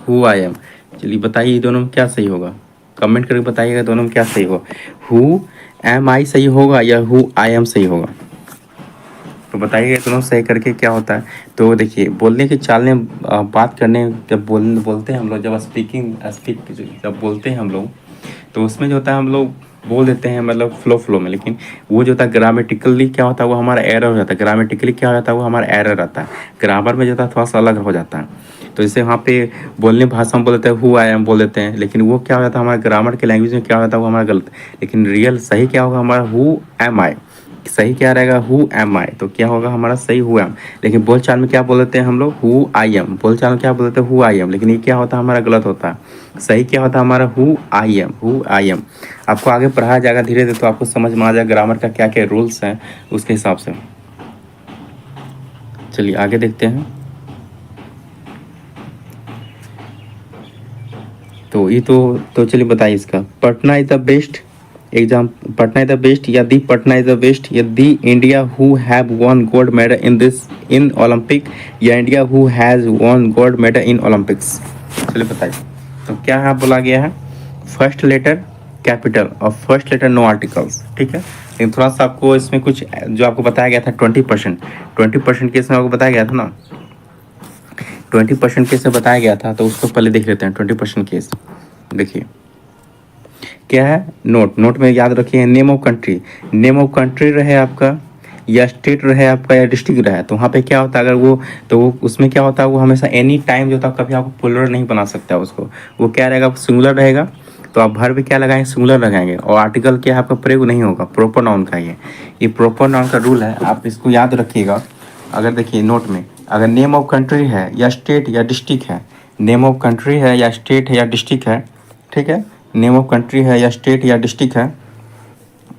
who I am, चलिए बताइए दोनों में क्या सही होगा, कमेंट करके बताइएगा दोनों में क्या सही होगा, हु एम आई सही होगा या हु आई एम सही होगा। तो बताइएगा दोनों सही करके क्या होता है। तो देखिए बोलने की चाल में बात करने, जब बोलते हैं हम लोग, जब जब बोलते हैं हम लोग, तो उसमें जो होता है हम लोग बोल देते हैं मतलब फ्लो में, लेकिन वो जो होता है ग्रामेटिकली क्या होता है, वो हमारा एरर हो जाता है। ग्रामेटिकली क्या हो जाता है, वो हमारा एरर रहता है, ग्रामर में जो होता है थोड़ा सा अलग हो जाता है। तो जैसे वहाँ पे बोलने भाषा में बोल देते हैं हु आई एम बोल देते हैं, लेकिन वो क्या हो जाता है हमारे ग्रामर के लैंग्वेज में क्या हो जाता है, वो हमारा गलत। लेकिन रियल सही क्या होगा हमारा, हु एम आई, सही क्या रहेगा, हु एम आई, तो क्या होगा हमारा सही हु एम। लेकिन बोलचाल में क्या बोल देते हैं हम लोग, हु आई एम, बोलचाल में क्या बोल देते हैं हु आई एम, लेकिन ये क्या होता है हमारा गलत होता है। सही क्या होता है हमारा who I am, who I am. आपको आगे पढ़ाया जाएगा धीरे धीरे, तो आपको समझ में आ जाएगा ग्रामर का क्या क्या रूल्स हैं उसके हिसाब से। चलिए आगे देखते हैं। तो ये तो चलिए बताइए इसका, Patna is the best exam, Patna is the best, या the Patna is the best, या the India who have won gold medal in this in Olympic, या India who has won gold medal in Olympics. चलिए बताइए। तो क्या यहाँ बोला गया है, फर्स्ट लेटर कैपिटल और फर्स्ट लेटर नो आर्टिकल्स, ठीक है। लेकिन थोड़ा सा आपको इसमें कुछ जो आपको बताया गया था 20% केस में आपको बताया गया था ना, 20% केस में बताया गया था, तो उसको पहले देख लेते हैं। 20% केस देखिए क्या है, नोट में याद रखिए name of country, name of country रहे आपका, या स्टेट रहे आपका, या डिस्ट्रिक्ट रहे, तो वहाँ पे क्या होता है अगर वो, तो वो उसमें क्या होता है, वो हमेशा एनी टाइम जो होता है कभी आपको प्लूरल नहीं बना सकता है उसको, वो क्या रहेगा सिंगुलर रहेगा। तो आप भर भी क्या लगाएंगे, सिंगुलर लगाएंगे, और आर्टिकल क्या आपका प्रयोग नहीं होगा, प्रॉपर नाउन का ये प्रॉपर नाउन का रूल है, आप इसको याद रखिएगा। अगर देखिए नोट में अगर नेम ऑफ कंट्री है या स्टेट या डिस्ट्रिक्ट है, नेम ऑफ कंट्री है या स्टेट है या डिस्ट्रिक्ट है, ठीक है, नेम ऑफ कंट्री है या स्टेट या डिस्ट्रिक्ट है,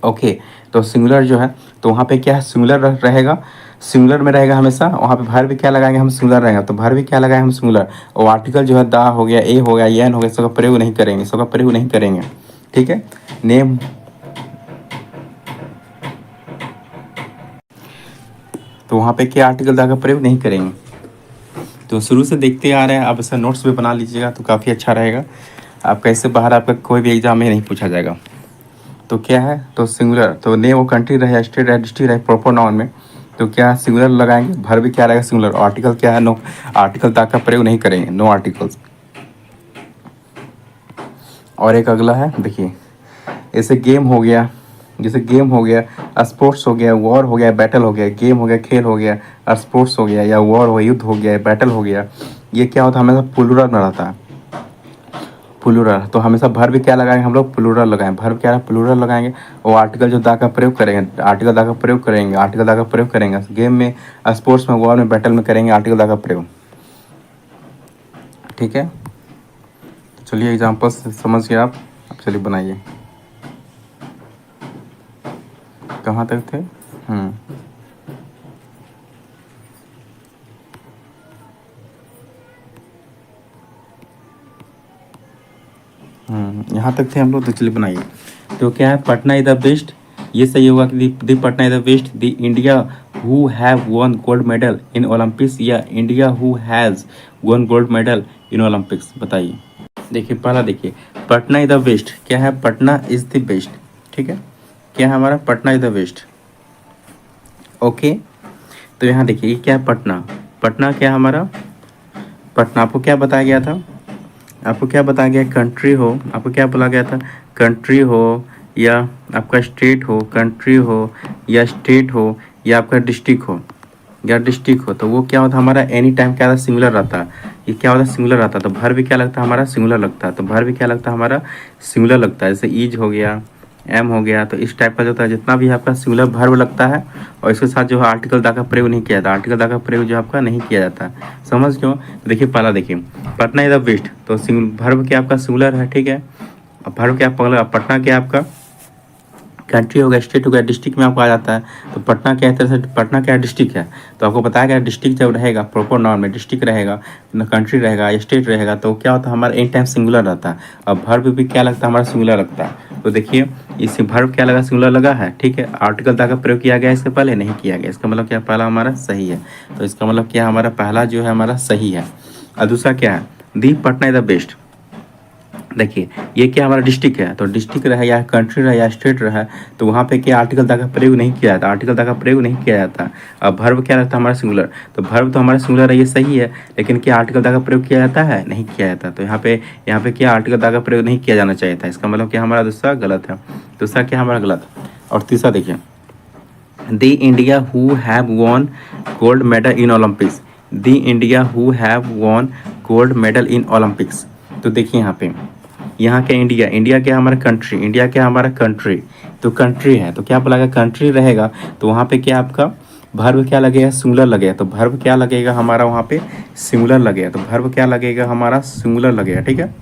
ओके, तो सिंगुलर जो है, तो वहाँ पे क्या है सिंगुलर रहेगा, सिंगुलर में रहेगा हमेशा। वहाँ पे भर भी क्या लगाएंगे हम, सिंगुलर रहेगा, तो भर भी क्या लगाएंगे हम, सिंगुलर। और आर्टिकल जो है दा हो गया, ए हो गया, एन हो गया, इसका प्रयोग नहीं करेंगे, इसका प्रयोग नहीं करेंगे, ठीक है। नेम, तो वहाँ पे क्या आर्टिकल दा का प्रयोग नहीं करेंगे। तो शुरू से देखते आ रहे हैं, आप ऐसा नोट्स भी बना लीजिएगा तो काफ़ी अच्छा रहेगा। आप कैसे बाहर आपका कोई भी एग्जाम में नहीं पूछा जाएगा। तो क्या है, तो सिंगुलर, तो नेम वो कंट्री रहे, स्टेट रहे, डिस्ट्रिक्ट रहे प्रॉपर नाउन में, तो क्या सिंगुलर लगाएंगे, भर भी क्या रहेगा सिंगुलर। आर्टिकल क्या है, नो आर्टिकल तक का प्रयोग नहीं करेंगे, नो आर्टिकल्स। और एक अगला है देखिए, जैसे गेम हो गया, जैसे गेम हो गया, स्पोर्ट्स हो गया, वॉर हो गया, बैटल हो गया, गेम हो गया खेल हो गया, स्पोर्ट्स हो गया, या वॉर हो युद्ध हो गया, बैटल हो गया, ये क्या होता है हमेशा प्लूरल में रहता है, प्लूरल। तो हमेशा भर भी क्या लगाएंगे हम लोग, प्लूरल लगाएंगे, भर क्या है प्लूरल लगाएंगे। और आर्टिकल जो दा का प्रयोग करेंगे, आर्टिकल दा का प्रयोग करेंगे, आर्टिकल दा का प्रयोग करेंगे, गेम में, स्पोर्ट्स में, वॉर में, बैटल में करेंगे आर्टिकल दा का प्रयोग। ठीक है, तो चलिए एग्जाम्पल समझ गए आप, अब चलिए बनाइए। कहाँ तक थे? यहाँ तक थे हम लोग, तो चलिए बनाइए। तो क्या है, पटना इज द बेस्ट, ये सही होगा कि the Patna is the best, the India who have won gold medal in Olympics, या India who has won gold medal in Olympics. बताइए। देखिए पहला देखिए, पटना इज द बेस्ट, क्या है, पटना इज द बेस्ट। ठीक है, क्या है हमारा, Patna is the best. Okay, तो यहाँ देखिए ये क्या है, पटना, पटना क्या है हमारा, पटना आपको क्या बताया गया था, आपको क्या बताया गया, कंट्री हो, आपको क्या बोला गया था, कंट्री हो या आपका स्टेट हो, कंट्री हो या स्टेट हो या आपका डिस्ट्रिक्ट हो, या डिस्ट्रिक्ट हो, तो वो क्या होता है हमारा, एनी टाइम क्या होता है, सिंगुलर रहता है। ये क्या होता है, सिंगुलर रहता है। तो भर भी क्या लगता है हमारा, सिंगुलर लगता है। तो भर भी क्या लगता है हमारा, सिंगुलर लगता है। जैसे ईज हो गया, एम हो गया, तो इस टाइप का जो होता है, जितना भी आपका सिंगुलर भर्व लगता है, और इसके साथ जो है आर्टिकल दा का प्रयोग नहीं किया जाता, आर्टिकल दा का प्रयोग जो आपका नहीं किया जाता। समझ क्यों, तो देखिए पहला देखिए, पटना इज द बेस्ट, तो भर्व क्या आपका सिंगुलर है। ठीक है, अब भर्व क्या पहला, पटना क्या आपका कंट्री हो गया, स्टेट हो गया, डिस्ट्रिक्ट में आपको आ जाता है। तो पटना क्या तरह से, पटना क्या डिस्ट्रिक्ट है, तो आपको बताया गया डिस्ट्रिक्ट जब रहेगा प्रॉपर नाउन में, डिस्ट्रिक्ट रहेगा, कंट्री रहेगा, स्टेट रहेगा, तो क्या होता है हमारा एनी टाइम सिंगुलर रहता है। और भर्व भी क्या लगता है हमारा, सिंगुलर लगता है। तो देखिए इस भर्व क्या लगा, सिंगुलर लगा है। ठीक है, आर्टिकल दा का प्रयोग किया गया, इसके पहले नहीं किया गया, इसका मतलब क्या, पहला हमारा सही है। तो इसका मतलब क्या, हमारा पहला जो है हमारा सही है। और दूसरा क्या है, दी पटना इज द बेस्ट। देखिए ये क्या हमारा डिस्ट्रिक्ट है, तो डिस्ट्रिक्ट रहा या कंट्री रहा या स्टेट रहा, तो वहाँ पे क्या आर्टिकल दा का प्रयोग नहीं किया जाता, आर्टिकल दा का प्रयोग नहीं किया जाता। अब भर्व क्या रहता है हमारा, सिंगुलर, तो भर्व तो हमारा सिंगुलर है, ये सही है, लेकिन क्या आर्टिकल दा का प्रयोग किया जाता है, नहीं किया जाता। तो यहाँ पे क्या आर्टिकल दा का प्रयोग नहीं किया जाना चाहिए था। इसका मतलब क्या हमारा दूसरा गलत है, दूसरा क्या हमारा गलत। और तीसरा देखिए, the India who have won gold medal in Olympics, the India who have won gold medal in Olympics. तो देखिए यहाँ क्या इंडिया, इंडिया क्या हमारा कंट्री, इंडिया क्या हमारा कंट्री, तो कंट्री है, तो क्या बोला गया कंट्री रहेगा, तो वहाँ पे क्या आपका भर्व क्या लगेगा, सिंगुलर लगेगा। तो भर्व क्या लगेगा हमारा वहाँ पे, सिंगुलर लगेगा। तो भर्व क्या लगेगा हमारा, सिंगुलर लगेगा। ठीक है,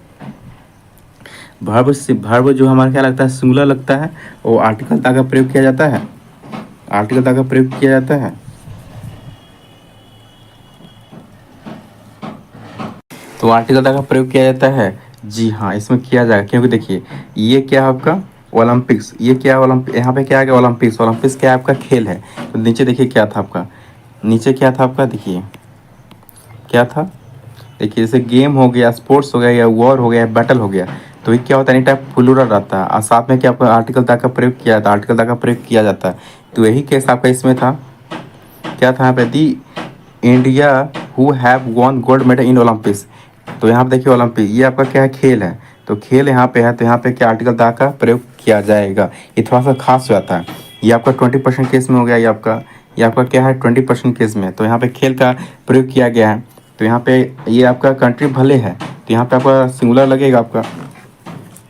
भर्व से भर्व जो हमारा क्या लगता है, सिंगुलर लगता है, और आर्टिकल दा का प्रयोग किया जाता है, आर्टिकल दा का प्रयोग किया जाता है। तो आर्टिकल दा का प्रयोग किया जाता है, जी हाँ इसमें किया जाएगा, क्योंकि देखिए ये क्या है आपका ओलंपिक्स, ये क्या है ओलंपिक, यहाँ पे क्या आ गया ओलंपिक्स, ओलंपिक्स क्या है आपका खेल है। तो नीचे देखिए क्या था आपका, नीचे क्या था आपका, देखिए क्या था, देखिए जैसे गेम हो गया, स्पोर्ट्स हो गया, या वॉर हो गया, बैटल हो गया, तो ये क्या होता है एनी टाइप प्लूरल रहता है। और साथ में क्या आपका आर्टिकल दा का प्रयोग किया जाता है, आर्टिकल दा का प्रयोग किया जाता है। तो यही केस आपका इसमें था, क्या था यहाँ पे, the India who have won gold medal in Olympics. तो यहाँ पे देखिए ओलंपिक, ये आपका क्या है, खेल है, तो खेल यहाँ पे है, तो यहाँ पे क्या आर्टिकल दा का प्रयोग किया जाएगा। ये थोड़ा सा खास हो जाता है। ये आपका 20% केस में हो गया, ये आपका क्या है 20% केस में। तो यहाँ पे खेल का प्रयोग किया गया है, तो यहाँ पे ये आपका कंट्री भले है, तो यहाँ पे आपका सिंगुलर लगेगा आपका,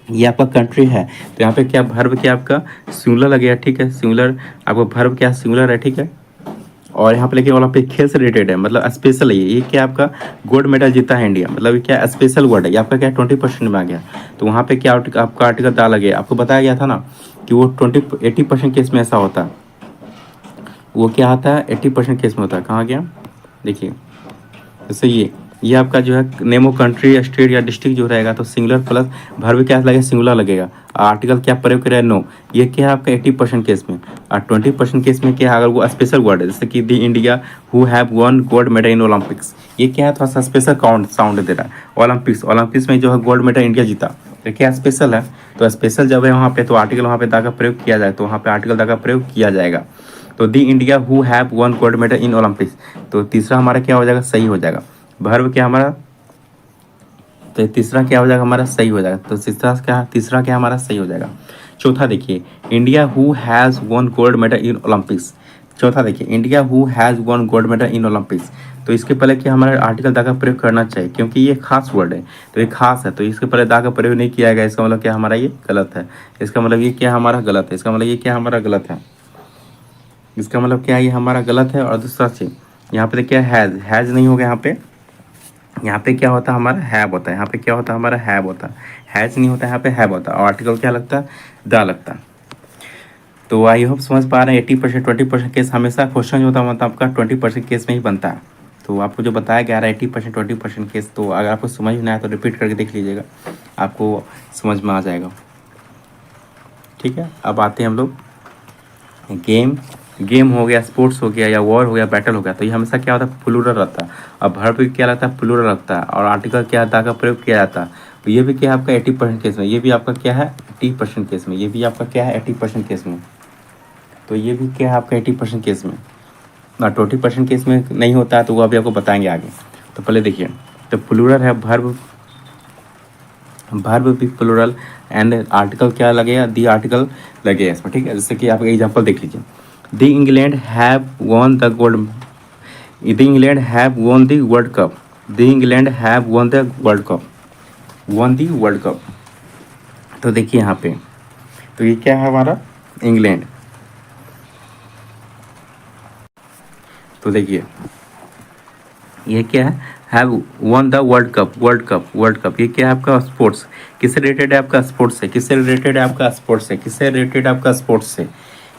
ये आपका कंट्री है, तो यहाँ पे क्या भर्व क्या आपका सिंगुलर लगेगा। ठीक है, सिंगुलर आपका भर्व क्या सिंगुलर है। ठीक है, और यहाँ पे लेकिन ओलंपिक खेल से रिलेटेड है, मतलब स्पेशल है ये क्या आपका गोल्ड मेडल जीता है इंडिया, मतलब ये क्या स्पेशल वर्ड है, ये आपका क्या 20% में आ गया। तो वहाँ पे क्या आपका आर्टिकल डाला गया, आपको बताया गया था ना कि वो 80% केस में ऐसा होता है, वो क्या आता है 80% केस में होता है। कहाँ गया, देखिए जैसे ये आपका जो है नेमो कंट्री, स्टेट या डिस्ट्रिक्ट जो रहेगा, तो सिंगुलर प्लस भर्व क्या लगेगा, सिंगुलर लगेगा। आर्टिकल क्या प्रयोग करेगा, नो, ये क्या है आपका 80% केस में। और 20% केस में क्या है, अगर वो स्पेशल वर्ड है, जैसे कि the India who have won gold medal in Olympics, ये क्या है थोड़ा सा स्पेशल काउंट साउंड दे रहा है। ओलंपिक्स में जो है गोल्ड मेडल इंडिया जीता, तो क्या स्पेशल है, तो स्पेशल जब है वहाँ पे तो आर्टिकल वहाँ पे दा का प्रयोग किया जाए, तो वहाँ पे आर्टिकल दा का प्रयोग किया जाएगा। तो the India who have won gold medal in Olympics, तो तीसरा हमारा क्या हो जाएगा, सही हो जाएगा। वर्ब क्या हमारा, तो तीसरा क्या हो जाएगा हमारा, सही हो जाएगा। तो तीसरा क्या हमारा सही हो जाएगा। चौथा देखिए, India who has won gold medal in Olympics. चौथा देखिए, India who has won gold medal in Olympics. तो इसके पहले क्या हमारा आर्टिकल दा का प्रयोग करना चाहिए, क्योंकि ये खास वर्ड है, तो ये खास है, तो इसके पहले दा का प्रयोग नहीं किया गया। इसका मतलब क्या हमारा ये गलत है। इसका मतलब ये क्या हमारा गलत है। इसका मतलब ये क्या हमारा गलत है। इसका मतलब क्या ये हमारा गलत है। और दूसरा चीज यहाँ पे देखिए, हैज़ नहीं होगा यहाँ पे। यहाँ पे क्या होता है हमारा, हैव होता है। यहाँ पे क्या होता है हमारा, हैव होता है। हैज़ नहीं होता, यहाँ पे हैव होता है। और आर्टिकल क्या लगता है, दा लगता है। तो आई होप समझ पा रहे हैं। 80% 20% केस हमेशा क्वेश्चन जो होता है मतलब आपका 20% केस में ही बनता है। तो आपको जो बताया गया है 80% 20% केस, तो अगर आपको समझ में आया तो रिपीट करके देख लीजिएगा, आपको समझ में आ जाएगा। ठीक है, अब आते हैं हम लोग गेम हो गया, स्पोर्ट्स हो गया, या वॉर हो गया, बैटल हो गया, तो ये हमेशा क्या होता है, प्लूरल रहता है। और वर्ब भी क्या रहता है, प्लूरल रखता है। और आर्टिकल क्या दा का प्रयोग किया जाता है। तो ये भी क्या है आपका 80% केस में, ये भी आपका क्या है 80% केस में, ये भी आपका क्या है 80% केस में। तो ये भी क्या है आपका 80% केस में। ना 20% केस में नहीं होता है, तो वो अभी आपको बताएंगे आगे। तो पहले देखिए, तो प्लूरल है वर्ब, वर्ब भी प्लूरल, एंड आर्टिकल क्या लगेगा, दी आर्टिकल लगेगा इसमें। ठीक है, जैसे कि आप एग्जांपल देख लीजिए, the England have won the gold, the England have won the world cup, the England have won the world cup, won the world cup. तो देखिए यहाँ पे, तो ये क्या है हमारा, इंग्लैंड। तो देखिए ये क्या है, have one the world cup, world cup, world cup. ये क्या है आपका स्पोर्ट्स, किससे रिलेटेड है आपका, स्पोर्ट्स से। किससे रिलेटेड है आपका, स्पोर्ट्स से। किससे रिलेटेड है आपका, स्पोर्ट्स से।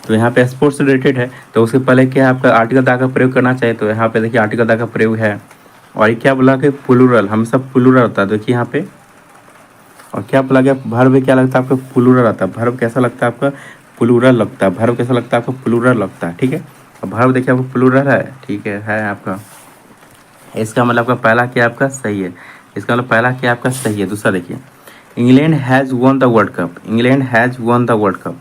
तो यहाँ पे स्पोर्ट्स से रिलेटेड है, तो उसके पहले क्या है आपका आर्टिकल दा का प्रयोग करना चाहिए। तो यहाँ पे देखिए आर्टिकल दा का प्रयोग है। और ये क्या बोला कि प्लूरल, हमेशा प्लूरल होता है। देखिए यहाँ पे, और क्या बोला गया, वर्ब क्या लगता है आपका, प्लूरल आता है। वर्ब कैसा लगता है आपका, प्लूरल लगता है। वर्ब कैसा लगता है आपको, प्लूरल लगता है। ठीक है, और वर्ब देखिए आपको प्लूरल है। ठीक है आपका, इसका मतलब आपका पहला क्या आपका सही है। इसका मतलब पहला क्या आपका सही है। दूसरा देखिए, England has won the world cup, England has won the world cup,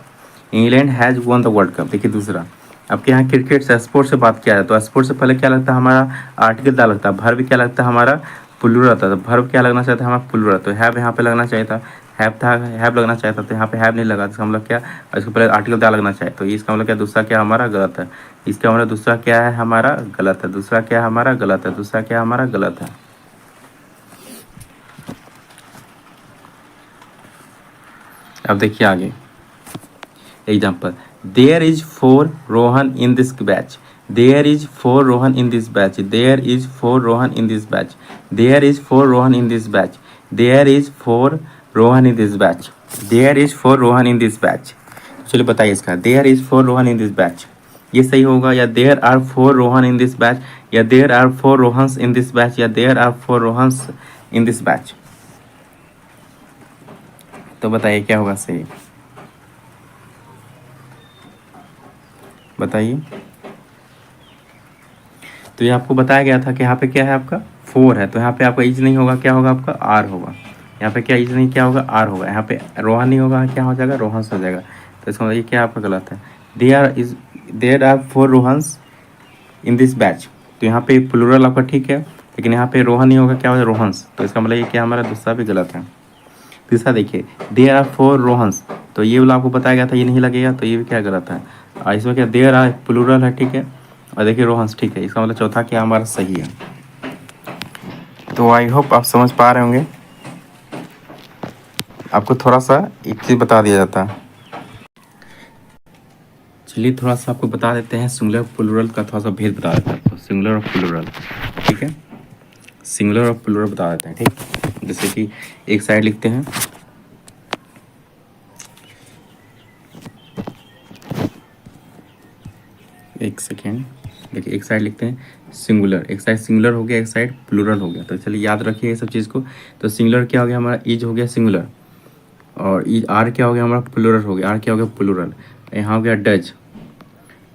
England has won the world cup. देखिए दूसरा, आपके यहाँ क्रिकेट से, स्पोर्ट्स से बात किया है, तो स्पोर्ट्स से पहले क्या लगता है हमारा, आर्टिकल दा लगता है। वर्ब क्या लगता है हमारा, प्लूरल रहता है। तो वर्ब क्या लगना चाहिए था हमारा, प्लूरल। तो हैव यहाँ पे लगना चाहिए था, हैव था, हैव लगना चाहिए था। तो यहाँ पे हैव नहीं लगा, इसका मतलब क्या, इसके पहले आर्टिकल दा लगना चाहिए। तो इसका मतलब क्या, दूसरा क्या हमारा गलत है। इसका मतलब दूसरा क्या है हमारा गलत है। दूसरा क्या हमारा गलत है। दूसरा क्या हमारा गलत है। अब देखिए आगे example, there is four Rohan in this batch, there is four Rohan in this batch, there is four Rohan in this batch, there is four Rohan in this batch, there is four Rohan in this batch, there is four Rohan in this batch. चलिए बताइए इसका, there is four Rohan in this batch, ये सही होगा, या there are four Rohan in this batch, या there are four Rohans in this batch, या there are four Rohans in this batch. तो बताइए क्या होगा सही, बताइए। तो ये आपको बताया गया था कि यहाँ पे क्या है आपका फोर है, तो यहाँ पे आपका इज नहीं होगा, क्या होगा आपका आर होगा। यहाँ पे क्या इज नहीं, क्या होगा आर होगा। यहाँ पे रोहन नहीं होगा, क्या हो जाएगा रोहन्स हो जाएगा। तो इसका मतलब ये क्या आपका गलत है। There are four Rohans in this batch, तो यहाँ पे प्लूरल आपका ठीक है, लेकिन यहाँ पे रोहन नहीं होगा, क्या होगा रोहन्स। तो इसका मतलब ये क्या हमारा दूसरा भी गलत है। तीसरा देखिए, देयर आर फोर रोहन्स, तो ये वाला आपको बताया गया था, ये नहीं लगेगा, तो ये भी क्या गलत है। और इसमें क्या देयर आर प्लूरल है, ठीक है, और देखिए रोहन्स ठीक है। इसका मतलब चौथा क्या हमारा सही है। तो आई होप आप समझ पा रहे होंगे। आपको थोड़ा सा एक चीज़ बता दिया जाता है। चलिए थोड़ा सा आपको बता देते हैं, सिंगुलर प्लूरल का थोड़ा सा भेद बता देते हैं आपको, सिंगुलर और प्लूरल। ठीक है, सिंगुलर और प्लूरल बता देते हैं। ठीक, जैसे कि एक साइड लिखते हैं, एक सेकेंड, देखिए एक साइड लिखते हैं सिंगुलर, एक साइड सिंगुलर हो गया, एक साइड प्लूरल हो गया। तो चलिए याद रखिए ये सब चीज़ को। तो सिंगुलर क्या हो गया हमारा, इज हो गया सिंगुलर, और इज आर क्या हो गया हमारा प्लूरल हो गया, आर क्या हो गया प्लूरल। यहाँ हो गया डज,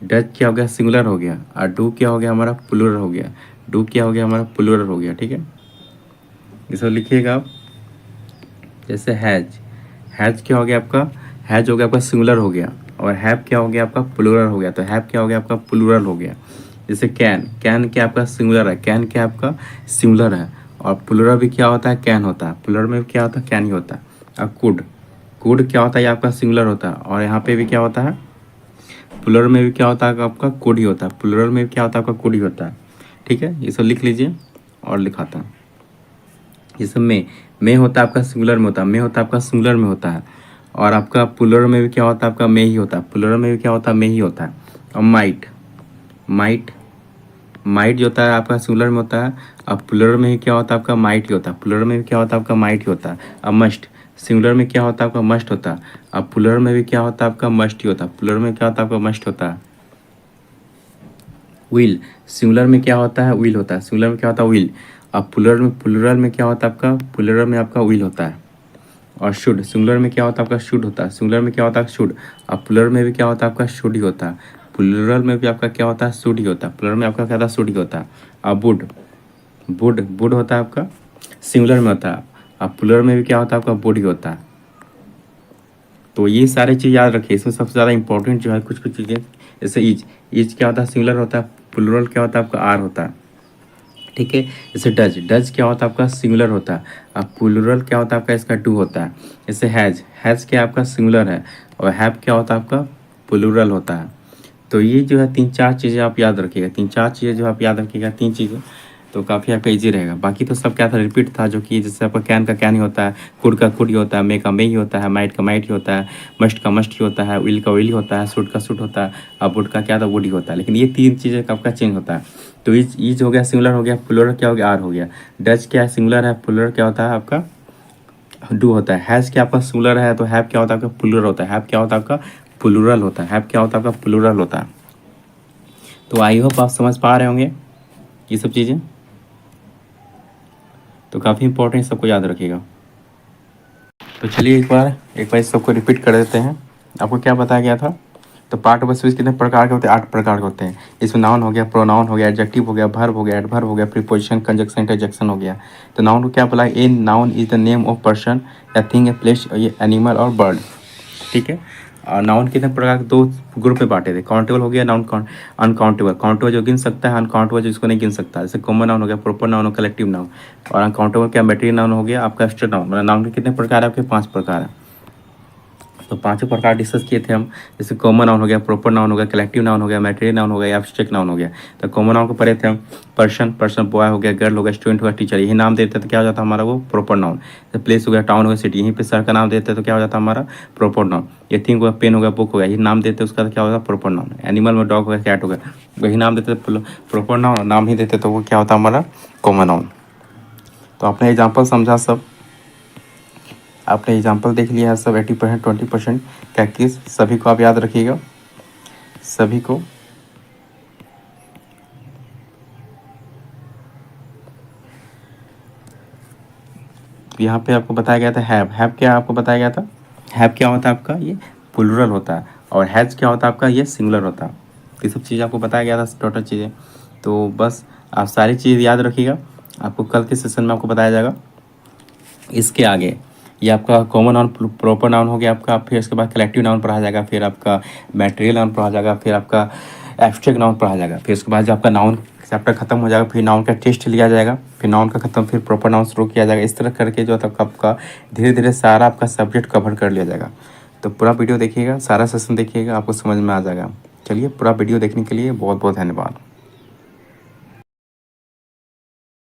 डज क्या हो गया सिंगुलर हो गया, और डू क्या हो गया हमारा प्लूरल हो गया, डू क्या हो गया हमारा प्लूरल हो गया। ठीक है, ये सब लिखिएगा आप। जैसे हैज, हैज क्या हो गया आपका, हैज हो गया आपका सिंगुलर हो गया, और हैव क्या हो गया आपका प्लूरल हो गया, तो हैव क्या हो गया आपका प्लूरल हो गया। जैसे कैन, कैन क्या आपका सिंगुलर है, कैन क्या आपका सिंगुलर है, और प्लूरल भी क्या होता है कैन होता है, प्लूरल में भी क्या होता है कैन ही होता है। और कुड, कुड क्या होता है ये आपका सिंगुलर होता है, और यहाँ पे भी क्या होता है प्लूरल में भी क्या होता है आपका कुड ही होता है, प्लूरल में भी क्या होता है आपका कुड ही होता है। ठीक है, ये सब लिख लीजिए और लिखाता हूँ। ये सब में होता है आपका सिंगुलर में होता है, में होता है आपका सिंगुलर में होता है, और आपका प्लूरल में भी क्या होता है आपका में ही होता है, प्लूरल में भी क्या होता है में ही होता है। और माइट, माइट, माइट जो होता है आपका सिंगुलर में होता है, अब प्लूरल में ही क्या होता है आपका माइट ही होता है, प्लूरल में भी क्या होता है आपका माइट ही होता है। अब मस्ट, सिंगुलर में क्या होता है आपका मस्ट होता है, अब प्लूरल में भी क्या होता है आपका मस्ट ही होता है, प्लूरल में क्या होता है आपका मस्ट होता है। विल, सिंगुलर में क्या होता है विल होता है, सिंगुलर में क्या होता है विल। अब प्लूरल में क्या होता है आपका, प्लूरल में आपका विल होता है। और शुड, सिंगुलर में क्या होता है आपका शुड होता है, सिंगुलर में क्या होता है शुड, अब प्लूरल में भी क्या होता है आपका शुड ही होता है, प्लूरल में भी आपका क्या होता है शुड ही होता है, प्लूरल में आपका क्या होता है शुड ही होता है। अब वुड, वुड, वुड होता है आपका सिंगुलर में होता है, अब प्लूरल में भी क्या होता है आपका वुड ही होता है। तो ये सारी चीज़ याद रखिए, इसमें सबसे ज़्यादा इंपॉर्टेंट जो है कुछ कुछ चीज़ें, जैसे ईच क्या होता है सिंगुलर होता है, प्लूरल क्या होता है आपका आर होता है। ठीक है, जैसे डज, डज क्या होता है आपका सिंगुलर होता है, अब प्लूरल क्या होता है आपका इसका टू होता है। जैसे हैज, हैज क्या आपका सिंगुलर है, और हैव क्या होता है आपका प्लूरल होता है। तो ये जो है तीन चार चीज़ें आप याद रखिएगा, तीन चार चीज़ें जो आप याद रखिएगा, तीन चीज़ें, तो काफ़ी आपका इजी रहेगा। बाकी तो सब क्या था रिपीट था, जो कि जैसे आपका कैन का कैन ही होता है, कुड का कुड ही होता है, मे का मे ही होता है, माइट का माइट ही होता है, मस्ट का मस्ट ही होता है, विल का विल ही होता है, सूट का सूट होता है, अब वुड का क्या था वुड ही होता है। लेकिन ये तीन चीज़ें का आपका चेंज होता है। तो ईज हो गया सिंगुलर हो गया, प्लूरल क्या हो गया आर हो गया। डच क्या है सिंगुलर है, प्लूरल क्या होता है आपका डू होता है। हैज़ क्या आपका सिंगुलर है, तो हैव क्या होता है आपका प्लूरल होता है, हैव क्या होता है आपका प्लूरल होता है, हैव क्या होता है आपका प्लूरल होता है। तो आई होप आप समझ पा रहे होंगे ये सब चीज़ें, तो काफ़ी इंपॉर्टेंट सबको याद रखिएगा। तो चलिए एक बार इस सबको रिपीट कर देते हैं। आपको क्या बताया गया था, तो पार्ट ऑफ स्पीच कितने प्रकार के होते हैं, 8 प्रकार के होते हैं। इसमें नाउन हो गया, प्रोनाउन हो गया, एडजेक्टिव हो गया, वर्ब हो गया, एडवर्ब हो गया, प्रीपोजिशन, कंजक्शन, इंटरजेक्शन हो गया। तो नाउन को क्या बोला, a noun is the name of person या थिंग, ए प्लेस, ये एनिमल और बर्ड। ठीक है, और नाउन कितने प्रकार के, 2 ग्रुप में बांटे थे। काउंटेबल हो गया, नाउन अनकाउंटेबल, काउंटेबल जो गिन सकता है, अनकाउंटेबल जो इसको नहीं गिन सकता। जैसे कॉमन नाउन हो गया, प्रॉपर नाउन और कलेक्टिव नाउन। और अनकाउंटेबल क्या मटेरियल नाउन हो गया आपका, एब्स्ट्रैक्ट नाउन। मतलब नाउन के कितने प्रकार है आपके, 5 प्रकार है। तो पांचों प्रकार डिस्कस किए थे हम। जैसे कॉमन नाउन हो गया, प्रॉपर नाउन हो गया, कलेक्टिव नाउन हो गया, मटेरियल नाउन हो गया, एब्स्ट्रैक्ट नाउन हो गया। तो कॉमन नाउन को पढ़े थे हम, पर्सन, पर्सन बॉय हो गया, गर्ल हो गया, स्टूडेंट हो गया, टीचर, यही नाम देते तो क्या हो जाता हमारा वो प्रॉपर नाउन। जैसे प्लेस हो गया, टाउन हो गया, सिटी, यहीं पे शहर का नाम देते तो क्या हो जाता हमारा प्रॉपर नाउन। ये थिंग हो गया, पेन हो गया, बुक हो गया, यही नाम देते उसका क्या होगा प्रॉपर नाउन। एनिमल में डॉग हो गया, कैट हो गया, वही नाम देते प्रॉपर नाउन, नाम ही देते तो वो क्या होता हमारा कॉमन नाउन। तो आपने एग्जाम्पल समझा सब, आपने एग्जाम्पल देख लिया है सब, 80% 20% क्या किस, सभी को आप याद रखिएगा, सभी को। यहाँ पे आपको बताया गया था हैव क्या आपको बताया गया था, हैव क्या होता है आपका ये प्लूरल होता है, और हैज क्या होता है आपका ये सिंगुलर होता है। ये सब चीज़ आपको बताया गया था टोटल चीज़ें। तो बस आप सारी चीज़ याद रखिएगा, आपको कल के सेशन में आपको बताया जाएगा। इसके आगे ये आपका कॉमन नाउन प्रॉपर नाउन हो गया आपका, फिर उसके बाद कलेक्टिव नाउन पढ़ा जाएगा, फिर आपका मटेरियल नाउन पढ़ा जाएगा, फिर आपका एब्स्ट्रैक्ट नाउन पढ़ा जाएगा, फिर उसके बाद जब आपका नाउन चैप्टर खत्म हो जाएगा, फिर नाउन का टेस्ट लिया जाएगा, फिर नाउन का खत्म, फिर प्रॉपर नाउन शुरू किया जाएगा। इस तरह करके जो तक आपका धीरे धीरे सारा आपका सब्जेक्ट कवर कर लिया जाएगा। तो पूरा वीडियो देखिएगा, सारा सेशन देखिएगा, आपको समझ में आ जाएगा। चलिए, पूरा वीडियो देखने के लिए बहुत बहुत धन्यवाद।